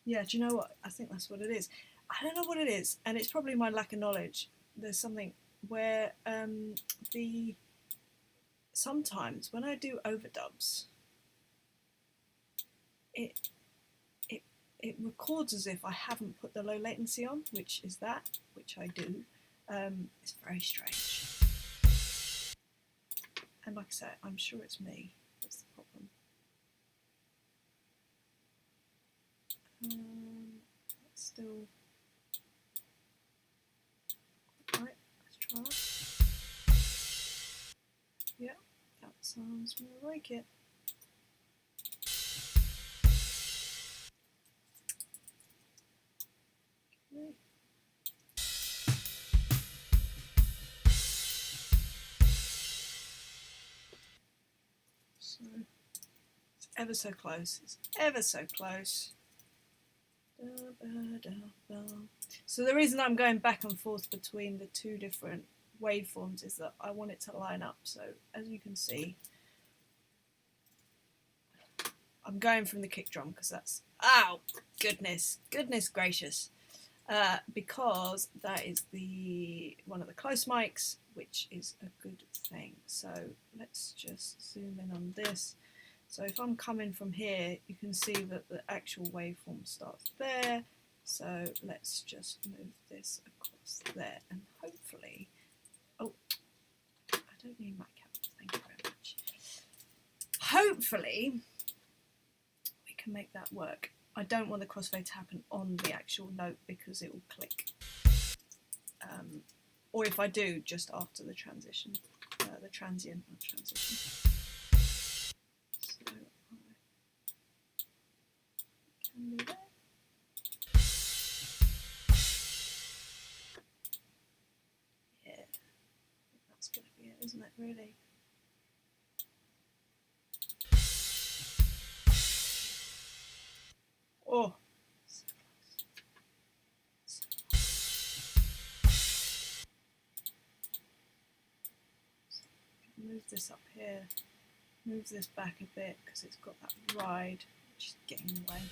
Yeah, do you know what? I think that's what it is. I don't know what it is, and it's probably my lack of knowledge. There's something where sometimes when I do overdubs, it records as if I haven't put the low latency on, which is that, which I do. It's very strange. And like I said, I'm sure it's me that's the problem. That's still right. Let's try that. Yeah, that sounds more like it. Okay. So it's ever so close. It's ever so close. So the reason I'm going back and forth between the two different waveforms is that I want it to line up. So as you can see, I'm going from the kick drum because that's, ow, goodness gracious, because that is one of the close mics, which is a good thing. So let's just zoom in on this. So if I'm coming from here, you can see that the actual waveform starts there. So let's just move this across there, and hopefully, oh, I don't need my camera, thank you very much. Hopefully, we can make that work. I don't want the crossfade to happen on the actual note because it will click. Or if I do, just after the transition, the transient, not transition. So I can do that. Yeah, I think that's going to be it, isn't it, really? Oh, so close. So close. Move this up here, move this back a bit because it's got that ride which is getting in the way.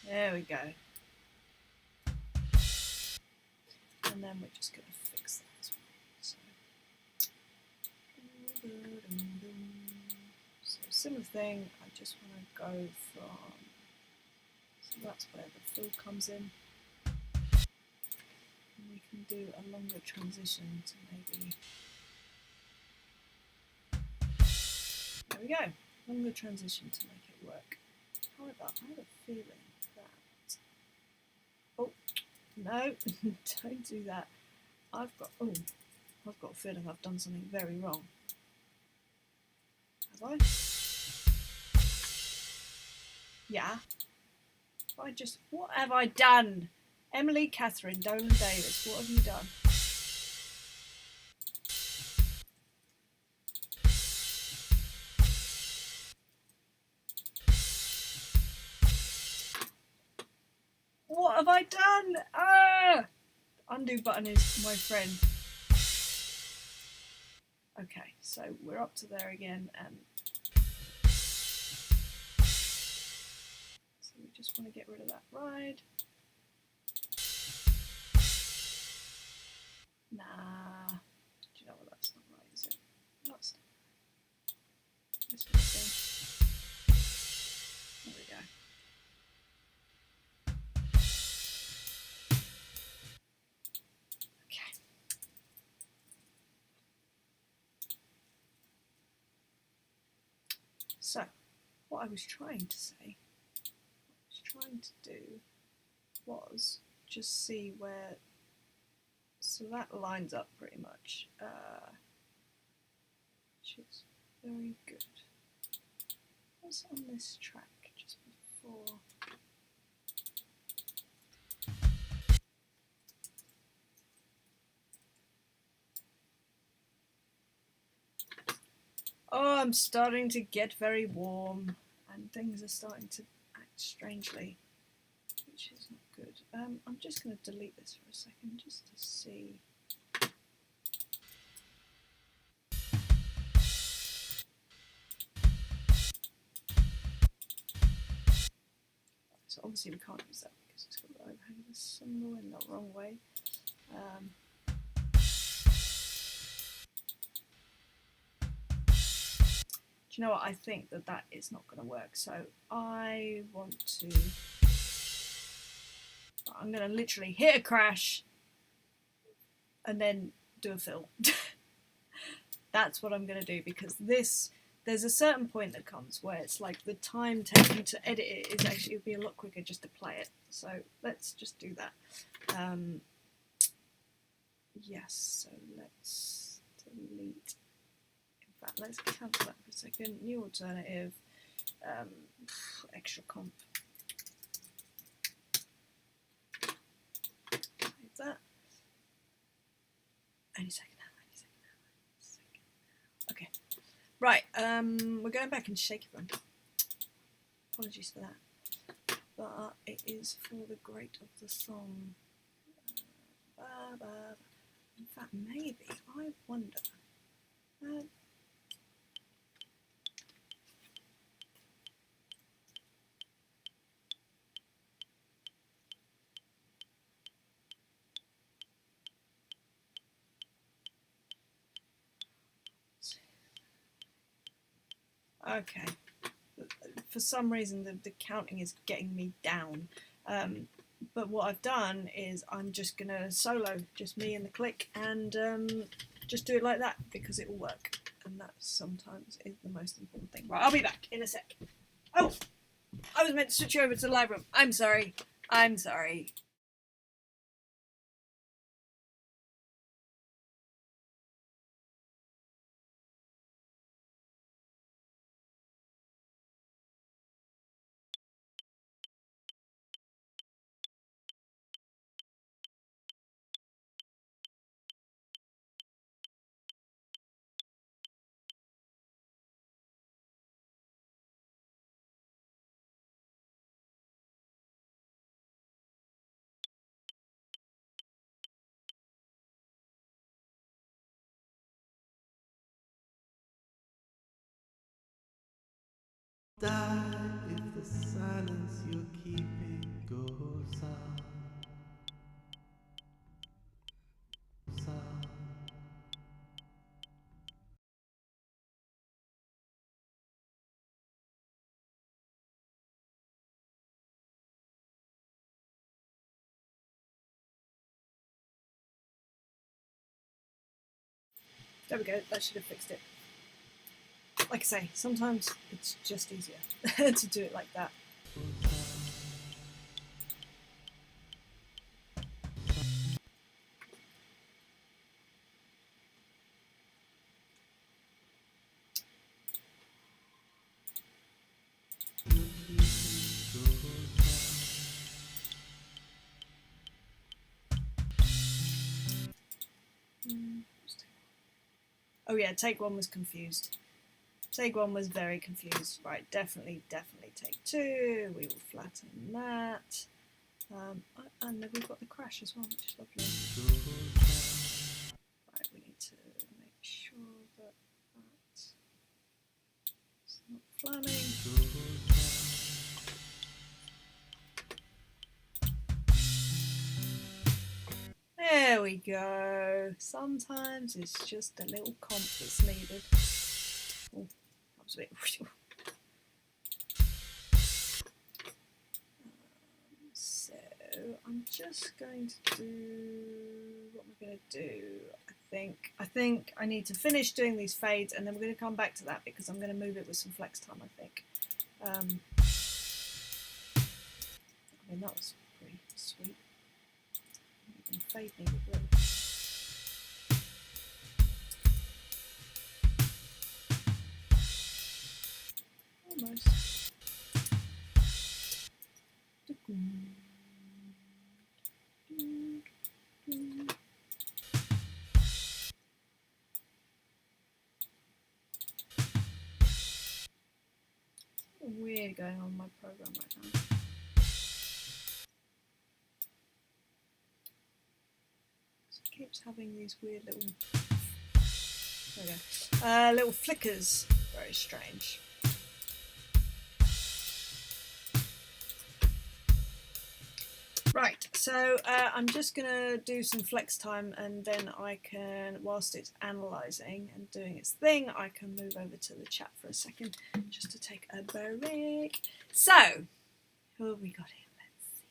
There we go. And then we're just going to fix that as well. So similar thing, I just want to go from, so that's where the fill comes in. And we can do a longer transition to maybe, there we go, longer transition to make it work. However, I have a feeling that, oh, no, don't do that. I've got a feeling I've done something very wrong. Have I? Yeah. What have I done? Emily Catherine Dolan Davis, what have you done? What have I done? Ah! Undo button is my friend. Okay, so we're up to there again, and so we just want to get rid of that ride. Nah, do you know what? That's not right, is it? That's not right. This might be. There we go. Okay. So, what I was trying to say, was just see where, so that lines up pretty much, which is very good. What's on this track just before? Oh, I'm starting to get very warm and things are starting to act strangely, which is not good. I'm just going to delete this for a second just to see. So obviously we can't use that because it's got the overhang of the symbol in the wrong way. Do you know what? I think that is not going to work. So I want to. I'm going to literally hit a crash and then do a fill. That's what I'm going to do because there's a certain point that comes where it's like the time taken to edit it is actually be a lot quicker just to play it. So let's just do that. Yes, so let's delete. In fact, let's cancel that for a second. New alternative, extra comp. Save that. Any second now. Okay. Right, we're going back into shaky room. Apologies for that. But it is for the great of the song. In fact, maybe, I wonder. Okay. For some reason, the counting is getting me down. But what I've done is I'm just going to solo, just me and the click, and just do it like that because it will work. And that sometimes is the most important thing. Right, I'll be back in a sec. Oh, I was meant to switch you over to the live room. I'm sorry. I'm sorry.
Die if the silence you're keeping goes on.
There we go. That should have fixed it. Like I say, sometimes it's just easier to do it like that. Oh yeah, take one was confused. Take one was very confused. Right, definitely take two. We will flatten that. And then we've got the crash as well, which is lovely. Right, we need to make sure that that's not flamming. There we go. Sometimes it's just a little comp that's needed. Oh, that was a bit. So I'm just going to do what we're going to do. I think I need to finish doing these fades, and then we're going to come back to that because I'm going to move it with some flex time. I think. I mean, that was pretty sweet. And fade me with blue. Almost. Weird going on my program right now. It keeps having these weird little. There we go. Little flickers. Very strange. Right, so I'm just going to do some flex time, and then I can, whilst it's analysing and doing its thing, I can move over to the chat for a second just to take a break. So, who have we got here? Let's see.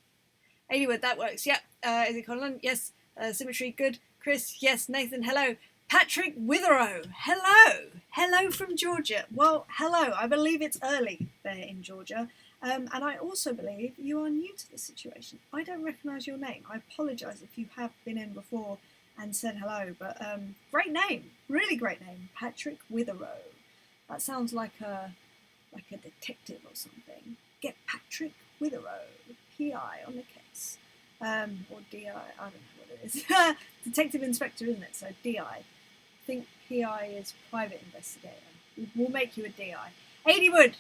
Anyway, that works. Yep. Is it Colin? Yes. Symmetry, good. Chris, yes. Nathan, hello. Patrick Witherow, hello. Hello from Georgia. Well, hello. I believe it's early there in Georgia. And I also believe you are new to this situation. I don't recognise your name. I apologise if you have been in before and said hello, but great name, really great name, Patrick Witherow. That sounds like a detective or something. Get Patrick Witherow, PI on the case, or DI. I don't know what it is. Detective Inspector, isn't it? So DI. I think PI is Private Investigator. We'll make you a DI. Adi Wood.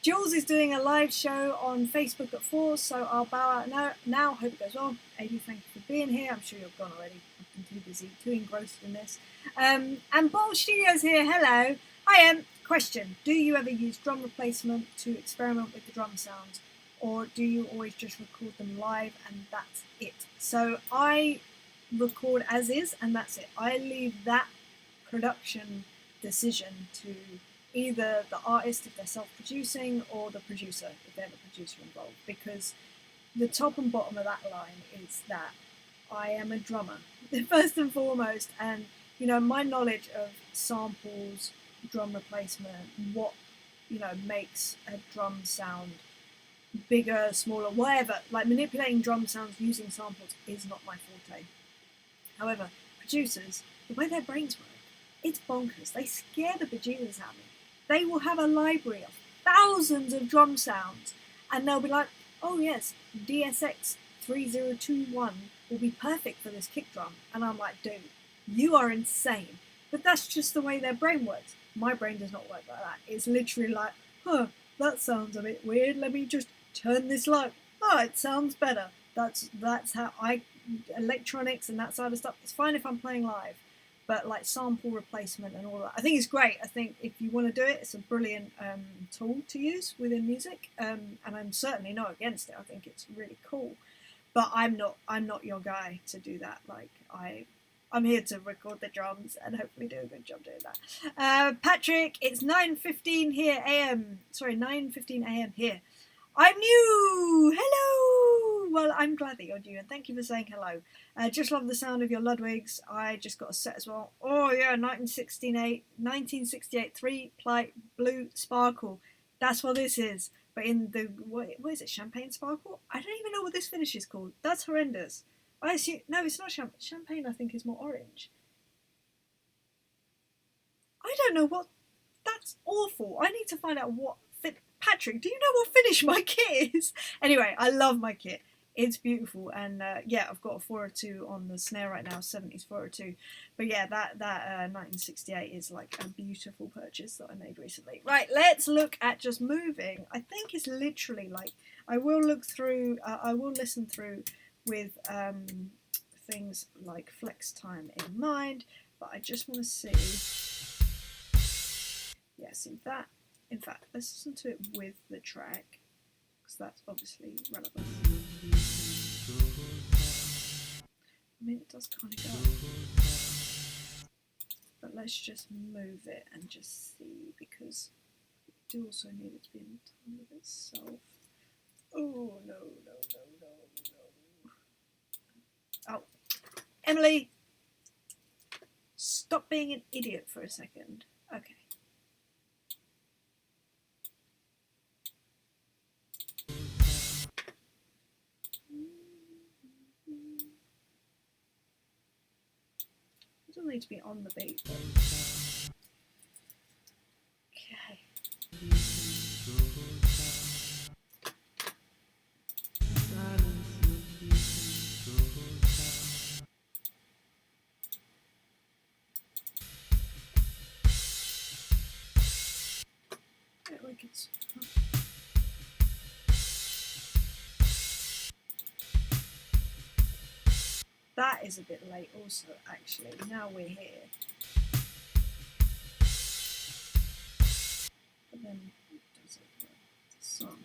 Jules is doing a live show on Facebook at 4, so I'll bow out now. Hope it goes well. Adi, thank you for being here. I'm sure you're gone already. I've been too busy, too engrossed in this. And Ball Studios here. Hello. Hi, question. Do you ever use drum replacement to experiment with the drum sounds, or do you always just record them live and that's it? So I record as is and that's it. I leave that production decision to either the artist if they're self-producing or the producer if they have a producer involved, because the top and bottom of that line is that I am a drummer first and foremost, and you know, my knowledge of samples, drum replacement, what makes a drum sound bigger, smaller, whatever. Like manipulating drum sounds using samples is not my forte. However, producers, the way their brains work, it's bonkers. They scare the bejesus out of me. They will have a library of thousands of drum sounds, and they'll be like, oh yes, DSX 3021 will be perfect for this kick drum. And I'm like, dude, you are insane. But that's just the way their brain works. My brain does not work like that. It's literally like, that sounds a bit weird. Let me just turn this light. Oh, it sounds better. That's how electronics and that side of stuff. It's fine if I'm playing live, but like sample replacement and all that, I think it's great. I think if you want to do it, it's a brilliant tool to use within music, and I'm certainly not against it. I think it's really cool, but I'm not your guy to do that. Like I'm here to record the drums and hopefully do a good job doing that. Patrick, it's 9:15 here a.m. Sorry, 9:15 a.m. here. I'm new! Hello! Well, I'm glad that you're new, and thank you for saying hello. Just love the sound of your Ludwigs. I just got a set as well. Oh, yeah, 1968 3-ply blue sparkle. That's what this is. But in the, what is it, champagne sparkle? I don't even know what this finish is called. That's horrendous. I assume, no, it's not champagne. Champagne, I think, is more orange. I don't know what, that's awful. I need to find out what Patrick, do you know what finish my kit is? Anyway, I love my kit. It's beautiful, and yeah, I've got a 402 on the snare right now, 70s 402. But yeah, that 1968 is like a beautiful purchase that I made recently. Right, let's look at just moving. I think it's literally like, I will listen through with things like flex time in mind, but I just want to see, yeah, see that. In fact, let's listen to it with the track, because that's obviously relevant. I mean, it does kind of go. But let's just move it and just see, because I do also need it to be in time with itself. Oh, no. Oh, Emily, stop being an idiot for a second. Okay. It doesn't need to be on the beat, but... Okay. Like it's... That is a bit late also, actually. Now we're here. But then, does it work? The song.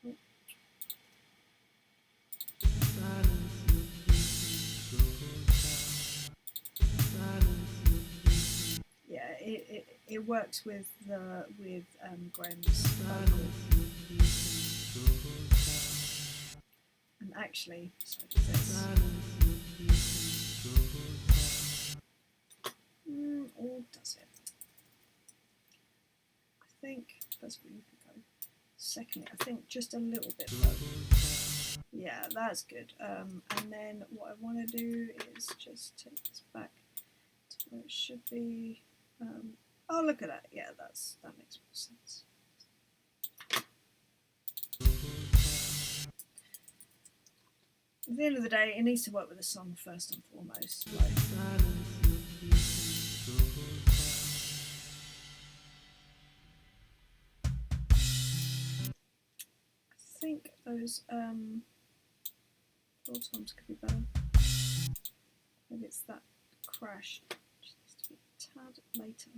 Oh. Yeah, it works with Graham's vocal. And actually, sorry, this. Or does it? I think that's where you could go. Secondly, I think just a little bit low. Yeah, that's good. And then what I want to do is just take this back to where it should be. Oh, look at that. Yeah, that makes more sense. At the end of the day, it needs to work with the song first and foremost. Like, I think those floor toms could be better. Maybe it's that crash. It just needs to be a tad later.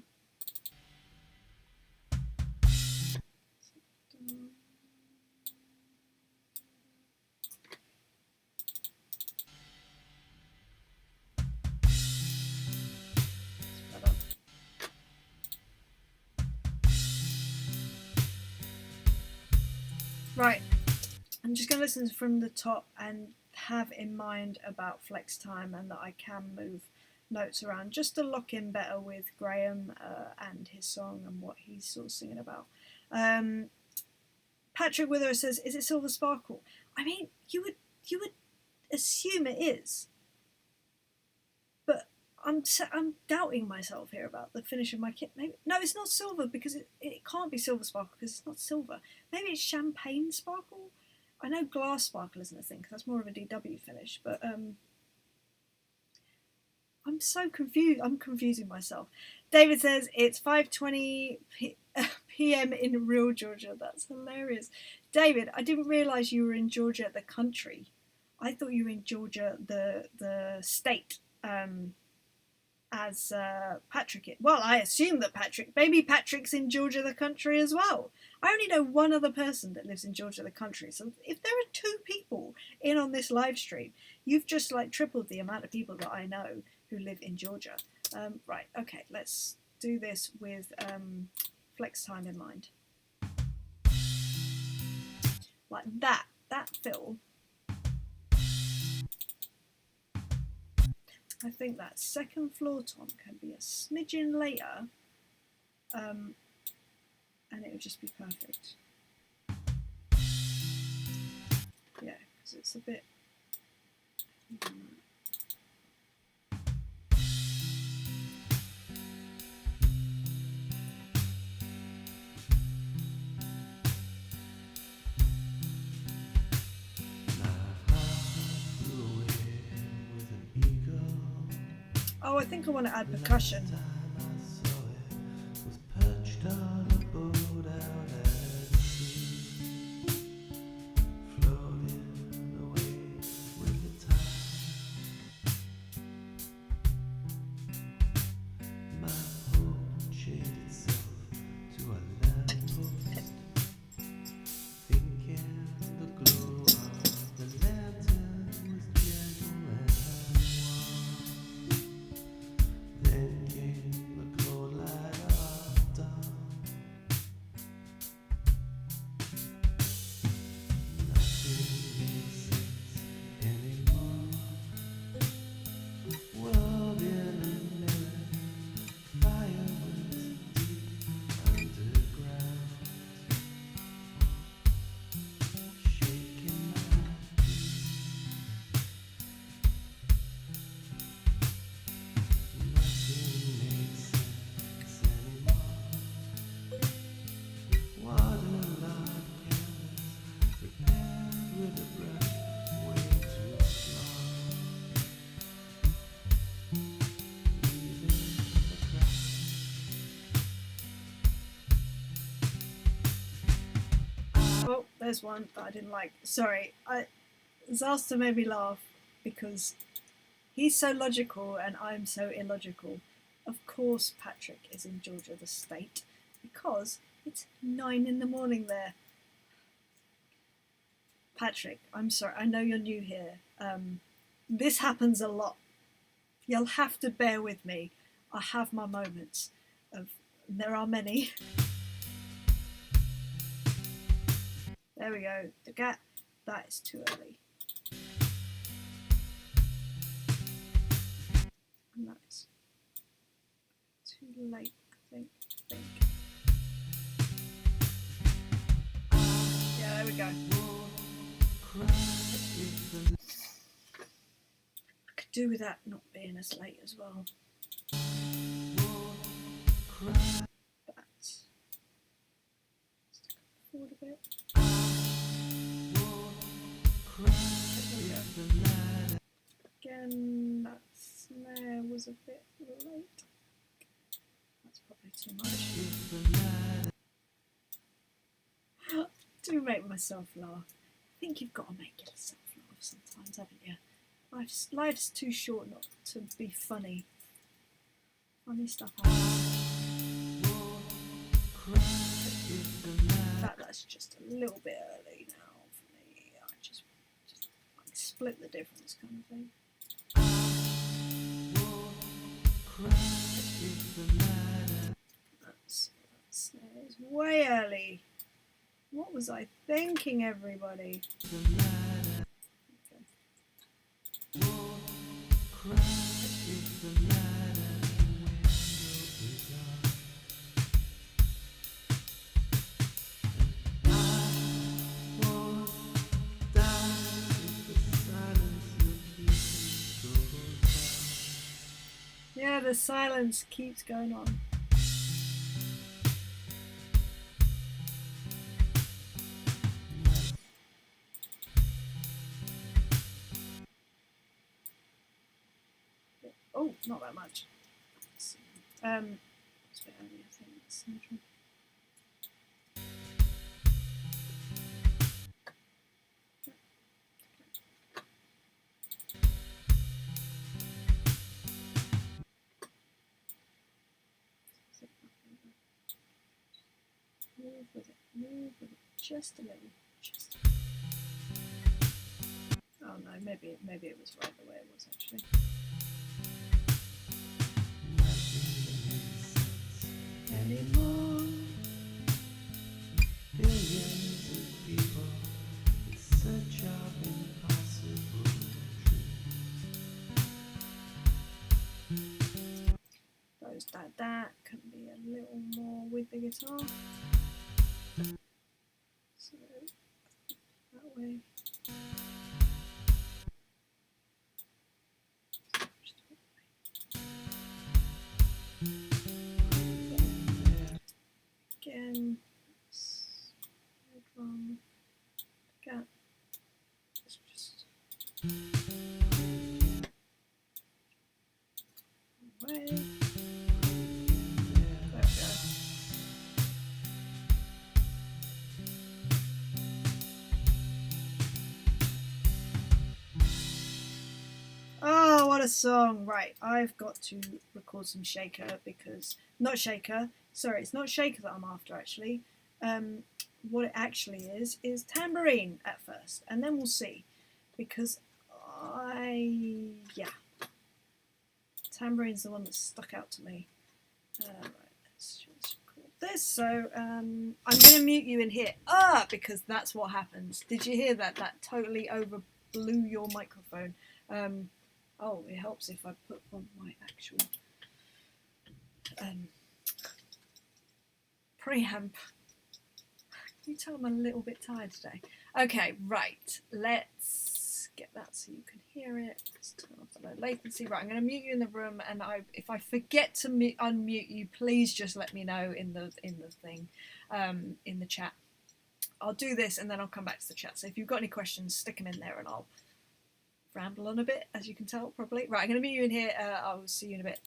Right, I'm just going to listen from the top and have in mind about flex time and that I can move notes around just to lock in better with Graham and his song and what he's sort of singing about. Patrick Witherow says, "Is it Silver Sparkle?" I mean, you would assume it is, but I'm doubting myself here about the finish of my kit. Maybe no, it's not silver because it can't be Silver Sparkle because it's not silver. Maybe it's Champagne Sparkle. I know Glass Sparkle isn't a thing because that's more of a DW finish, but I'm so confused. I'm confusing myself. David says it's 5:20 p.m. in real Georgia. That's hilarious. David, I didn't realise you were in Georgia, the country. I thought you were in Georgia, the state, as Patrick is. Well, I assume that maybe Patrick's in Georgia, the country as well. I only know one other person that lives in Georgia, the country. So if there are 2 people in on this live stream, you've just like tripled the amount of people that I know who live in Georgia. Right, okay, let's do this with flex time in mind. Like that fill. I think that second floor tom can be a smidgen later, and it would just be perfect. Yeah, because it's a bit... Oh, I think I want to add percussion. Oh, there's one that I didn't like. Sorry, Zasta made me laugh because he's so logical and I'm so illogical. Of course Patrick is in Georgia, the state, because it's 9 in the morning there. Patrick, I'm sorry, I know you're new here. This happens a lot. You'll have to bear with me. I have my moments. There are many. There we go. The gap. That is too early. And that's too late, I think. Yeah, there we go. I could do with that not being as late as well. But forward a bit. Again, that snare was a bit late. That's probably too much. Do make myself laugh. I think you've got to make yourself laugh sometimes, haven't you? Life's too short not to be funny. Funny stuff happens. That's just a little bit early now for me. I just like split the difference kind of thing. That's way early. What was I thinking, everybody? Okay. Yeah, the silence keeps going on. Oh, not that much. It's a bit early, I think. It's central. Move with it just a little. Just. Oh no, maybe it was right the way it was actually. Anymore.
Billions of people in search of impossible truth.
Goes like that. Can be a little more with the guitar. So that way. Again, drum, gap. It's just away. There we go. Oh, what a song! Right, I've got to record some shaker because not shaker. Sorry, it's not shaker that I'm after actually. What it actually is tambourine at first, and then we'll see. Because tambourine's the one that stuck out to me. Right, let's just record this. So I'm gonna mute you in here. Because that's what happens. Did you hear that? That totally overblew your microphone. Oh, it helps if I put on my actual preamp. Can you tell I'm a little bit tired today? Okay, right. Let's get that so you can hear it. Let's turn off the low latency. Right, I'm going to mute you in the room, and if I forget to unmute you, please just let me know in the thing, in the chat. I'll do this, and then I'll come back to the chat. So if you've got any questions, stick them in there, and I'll ramble on a bit, as you can tell, probably. Right, I'm going to mute you in here. I'll see you in a bit.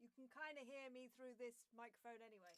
You can kind of hear me through this microphone anyway.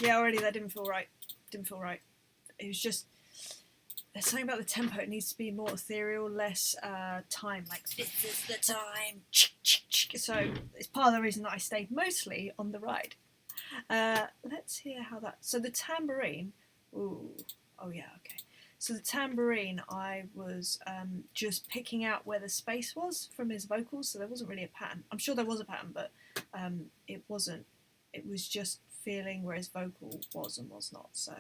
Yeah, already that didn't feel right. It was just, there's something about the tempo. It needs to be more ethereal, less time. Like, this is the time. So it's part of the reason that I stayed mostly on the ride. Let's hear how that. So the tambourine. Ooh. Oh yeah. Okay. So the tambourine, I was just picking out where the space was from his vocals. So there wasn't really a pattern. I'm sure there was a pattern, but it wasn't. It was just feeling where his vocal was and was not. So.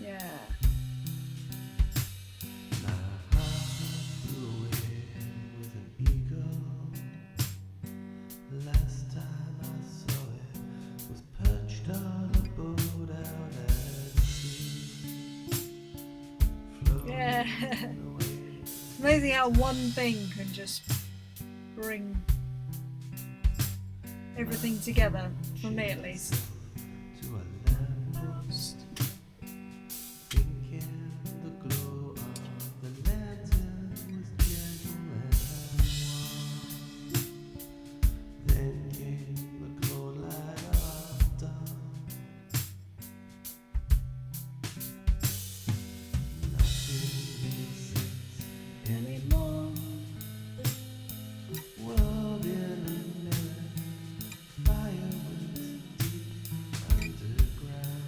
Yeah.
Last time I saw it was perched on a boat out at sea.
Yeah. It's amazing how one thing can just bring everything together, for me at least.
To a lamppost, thinking the glow of the lantern was gentle and warm. Then came the cold light of dawn. Nothing makes sense anymore. World in a mirror, fire went deep underground.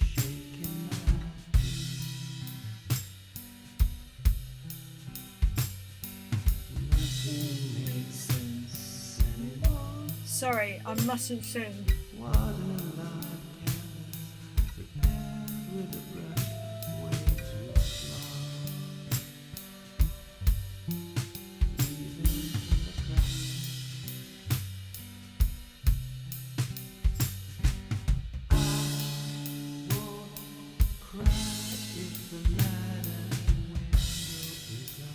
Shaking my nothing makes sense anymore.
Sorry, I mustn't sing.
Water log canvas, prepared with a brush way too small. Leaving a crack. I won't cry if the light at the window is on.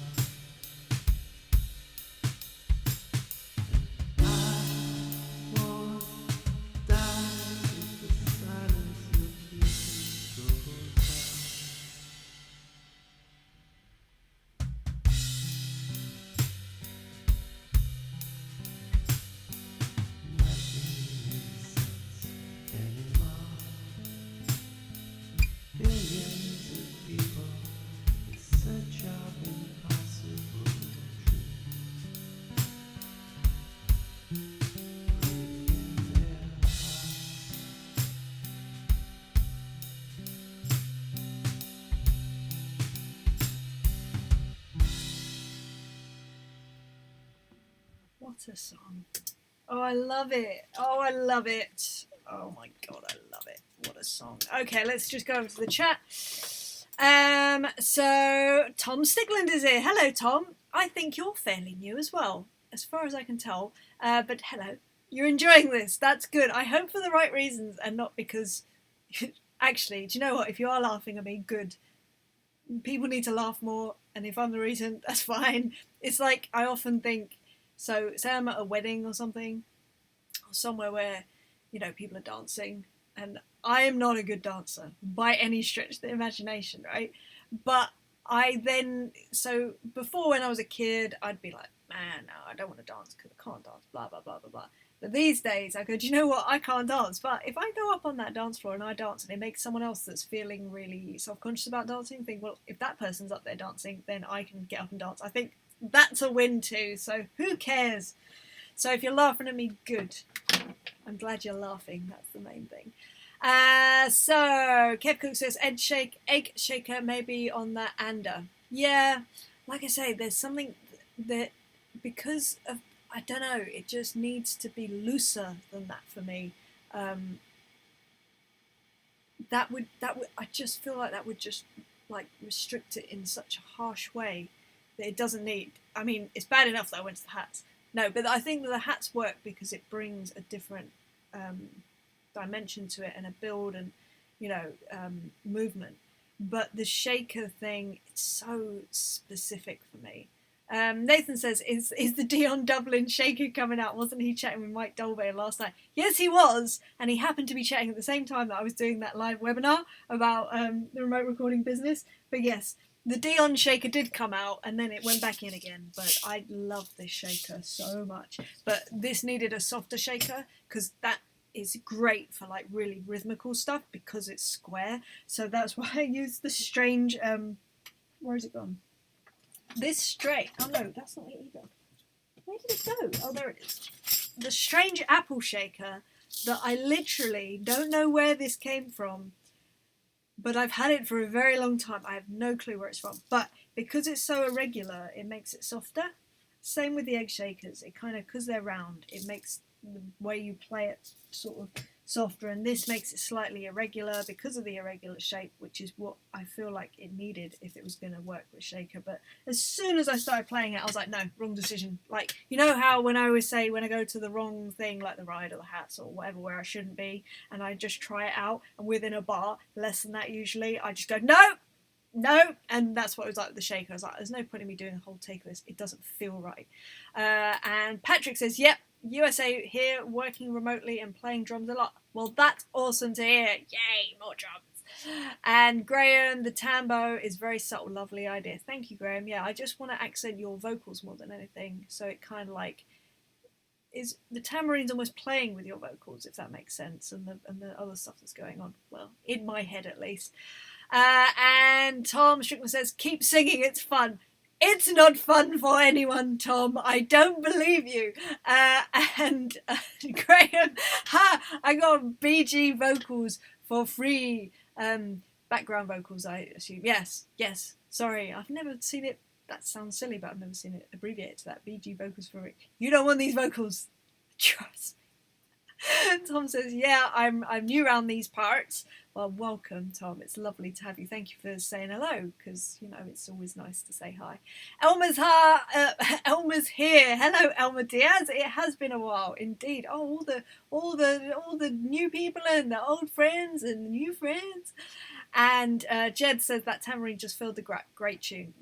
I won't die if the silence you keep goes on. Nothing makes sense anymore. Billions of people in search of impossible truth, breaking their hearts.
What a song. Oh, I love it. Oh, I love it. Oh my god, I love it. What a song. Okay, let's just go over to the chat. So Tom Stickland is here. Hello, Tom. I think you're fairly new as well, as far as I can tell. But hello. You're enjoying this. That's good. I hope for the right reasons and not because... Actually, do you know what? If you are laughing at me, good. People need to laugh more, and if I'm the reason, that's fine. It's like, I often think... So, say I'm at a wedding or something, or somewhere where, you know, people are dancing, and I am not a good dancer by any stretch of the imagination, right? But I then, so before when I was a kid, I'd be like, man, no, I don't want to dance because I can't dance, blah, blah, blah, blah, blah. But these days, I go, do you know what? I can't dance. But if I go up on that dance floor and I dance and it makes someone else that's feeling really self-conscious about dancing think, well, if that person's up there dancing, then I can get up and dance. I think that's a win too, so who cares? So if you're laughing at me, good. I'm glad you're laughing, that's the main thing. So Kev Cook says egg shaker maybe on the Anda. Yeah, like I say, there's something that, because of, I don't know, it just needs to be looser than that for me. That would I just feel like that would just like restrict it in such a harsh way that it doesn't need. I mean, it's bad enough that I went to the hats. No, but I think that the hats work because it brings a different dimension to it and a build and, you know, movement. But the shaker thing, it's so specific for me. Nathan says, is the Dion Dublin shaker coming out? Wasn't he chatting with Mike Dolby last night? Yes, he was. And he happened to be chatting at the same time that I was doing that live webinar about the remote recording business. But yes, The Dion shaker did come out and then it went back in again, but I love this shaker so much. But this needed a softer shaker because that is great for like really rhythmical stuff because it's square. So that's why I used the strange, where's it gone? This straight, oh no, that's not it either. Where did it go? Oh, there it is. The strange apple shaker that I literally don't know where this came from, but I've had it for a very long time. I have no clue where it's from. But because it's so irregular, it makes it softer. Same with the egg shakers. It kind of, because they're round, it makes the way you play it sort of softer. And this makes it slightly irregular because of the irregular shape, which is what I feel like it needed if it was going to work with shaker. But as soon as I started playing it, I was like, no, wrong decision. Like, you know how when I always say when I go to the wrong thing, like the ride or the hats or whatever, where I shouldn't be, and I just try it out, and within a bar, less than that usually, I just go, no, and that's what it was like with the shaker. I was like, there's no point in me doing a whole take of this. It doesn't feel right. And Patrick says, yep, USA here, working remotely and playing drums a lot. Well, that's awesome to hear. Yay, more drums. And Graham, the tambo is very subtle, lovely idea. Thank you, Graham. Yeah, I just want to accent your vocals more than anything. So it kind of like is the tambourine's almost playing with your vocals, if that makes sense, and the other stuff that's going on. Well, in my head at least. And Tom Strickland says, keep singing, it's fun. It's not fun for anyone, Tom. I don't believe you. And Graham, I got BG vocals for free. Background vocals, I assume. Yes. Sorry, I've never seen it. That sounds silly, but I've never seen it abbreviated to that. BG vocals for free. You don't want these vocals. Trust me. Tom says, yeah, I'm new around these parts. Well, welcome, Tom. It's lovely to have you. Thank you for saying hello, because, you know, it's always nice to say hi. Elma's here. Hello, Elma Diaz. It has been a while, indeed. Oh, all the new people and the old friends and the new friends. And Jed says that tambourine just filled the gap. Great tune.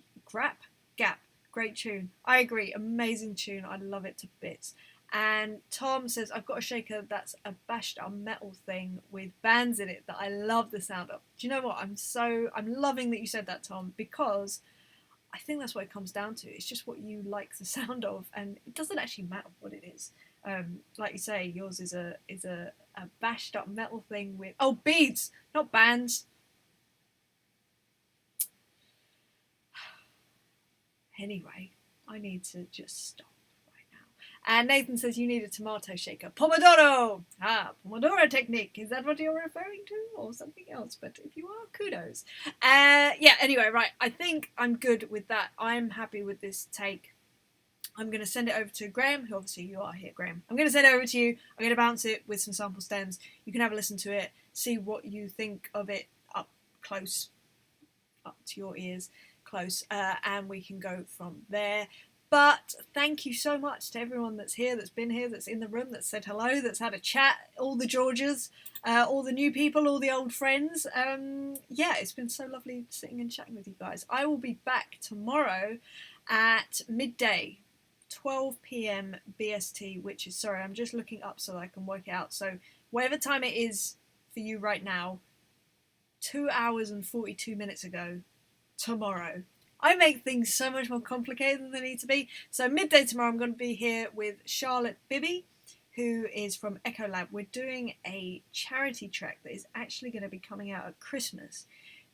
Gap. Great tune. I agree. Amazing tune. I love it to bits. And Tom says, I've got a shaker that's a bashed up metal thing with bands in it that I love the sound of. Do you know what? I'm loving that you said that, Tom, because I think that's what it comes down to. It's just what you like the sound of, and it doesn't actually matter what it is. Like you say, yours is a bashed up metal thing with beads, not bands. Anyway, I need to just stop. And Nathan says you need a tomato shaker. Pomodoro! Pomodoro technique. Is that what you're referring to? Or something else? But if you are, kudos. Anyway, right. I think I'm good with that. I'm happy with this take. I'm going to send it over to Graham, who obviously you are here, Graham. I'm going to send it over to you. I'm going to bounce it with some sample stems. You can have a listen to it. See what you think of it up close. Up to your ears. Close. And we can go from there. But thank you so much to everyone that's here, that's been here, that's in the room, that's said hello, that's had a chat, all the Georges, all the new people, all the old friends. It's been so lovely sitting and chatting with you guys. I will be back tomorrow at midday, 12 p.m. BST, which is, sorry, I'm just looking up so I can work it out. So whatever time it is for you right now, 2 hours and 42 minutes ago, tomorrow. I make things so much more complicated than they need to be. So midday tomorrow, I'm going to be here with Charlotte Bibby, who is from Ecolab. We're doing a charity track that is actually going to be coming out at Christmas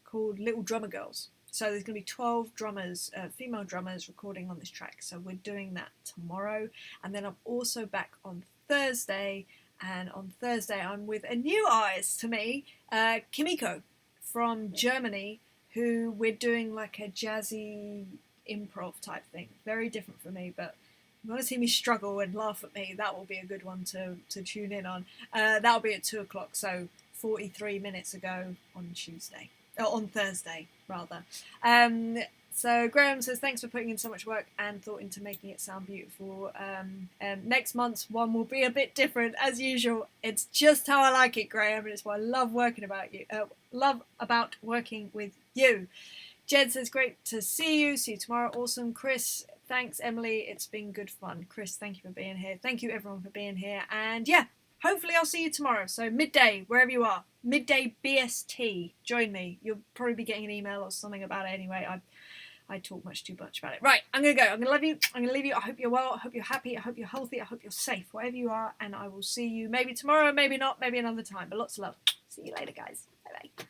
called Little Drummer Girls. So there's going to be 12 drummers, female drummers, recording on this track. So we're doing that tomorrow. And then I'm also back on Thursday. And on Thursday, I'm with a new artist to me, Kimiko from Germany, who we're doing like a jazzy improv type thing. Very different for me, but if you want to see me struggle and laugh at me, that will be a good one to tune in on. That'll be at 2 o'clock, so 43 minutes ago on Thursday, rather. So Graham says, thanks for putting in so much work and thought into making it sound beautiful. Next month's one will be a bit different, as usual. It's just how I like it, Graham, and it's what I love working with you. Jed says, great to see you. See you tomorrow. Awesome. Chris, thanks, Emily. It's been good fun. Chris, thank you for being here. Thank you, everyone, for being here. And yeah, hopefully I'll see you tomorrow. So midday, wherever you are. Midday BST. Join me. You'll probably be getting an email or something about it anyway. I talk much too much about it. Right, I'm going to go. I'm going to love you. I'm going to leave you. I hope you're well. I hope you're happy. I hope you're healthy. I hope you're safe, wherever you are. And I will see you maybe tomorrow, maybe not, maybe another time. But lots of love. See you later, guys. Bye-bye.